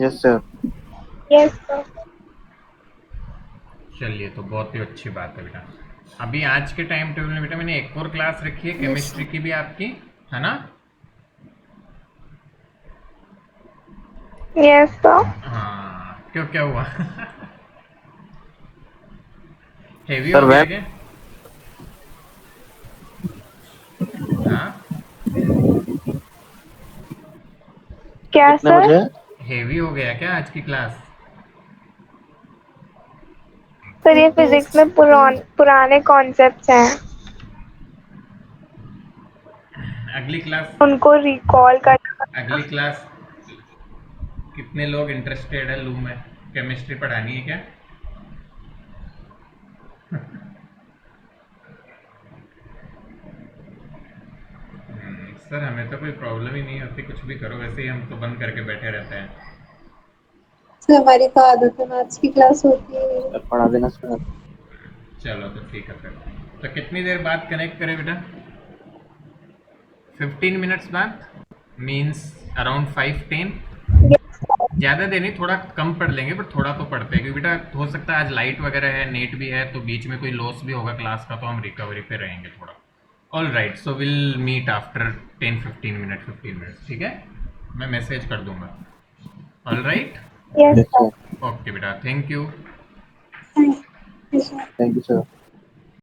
Yes, sir. Yes sir. चलिए, तो बहुत ही अच्छी बात है बेटा। अभी आज के टाइम टेबल में बेटा मैंने एक और क्लास रखी है केमिस्ट्री की भी आपकी, है ना? Yes sir. हाँ, क्यों क्या हुआ? हेवी Sir, हो गया web- क्या? हाँ, क्या कितने सर? बजे? हेवी हो गया क्या आज की क्लास? सर ये फिजिक्स में पुराने कॉन्सेप्ट्स हैं, अगली क्लास, उनको रिकॉल करना। अगली क्लास कितने लोग इंटरेस्टेड है लू में? केमिस्ट्री पढ़ानी है क्या? सर हमें तो कोई प्रॉब्लम ही नहीं होती, कुछ भी करो, वैसे ही हम तो बंद करके बैठे रहते हैं। सर हमारी तो आदत है, मैथ्स की क्लास होती है। Sir, पढ़ा देना sir. चलो तो ठीक है फिर। तो कितनी देर बाद कनेक्ट करें बेटा? 15 मिनट्स बाद, मीन्स अराउंड 5-10। ज़्यादा देर नहीं, थोड़ा कम पढ़ लेंगे, पर थोड़ा तो पढ़ते हैं, क्योंकि बेटा हो सकता है आज लाइट वगैरह है, नेट भी है, तो बीच में कोई लॉस भी होगा क्लास का, तो हम रिकवरी पे रहेंगे थोड़ा। All right, so will meet after 10-15 minute, 15 minutes, ठीक है? मैं मैसेज कर दूंगा। ऑल राइट, यस Yes, सर। sir. ओके बेटा, thank you. Thank you sir. Thank you, sir.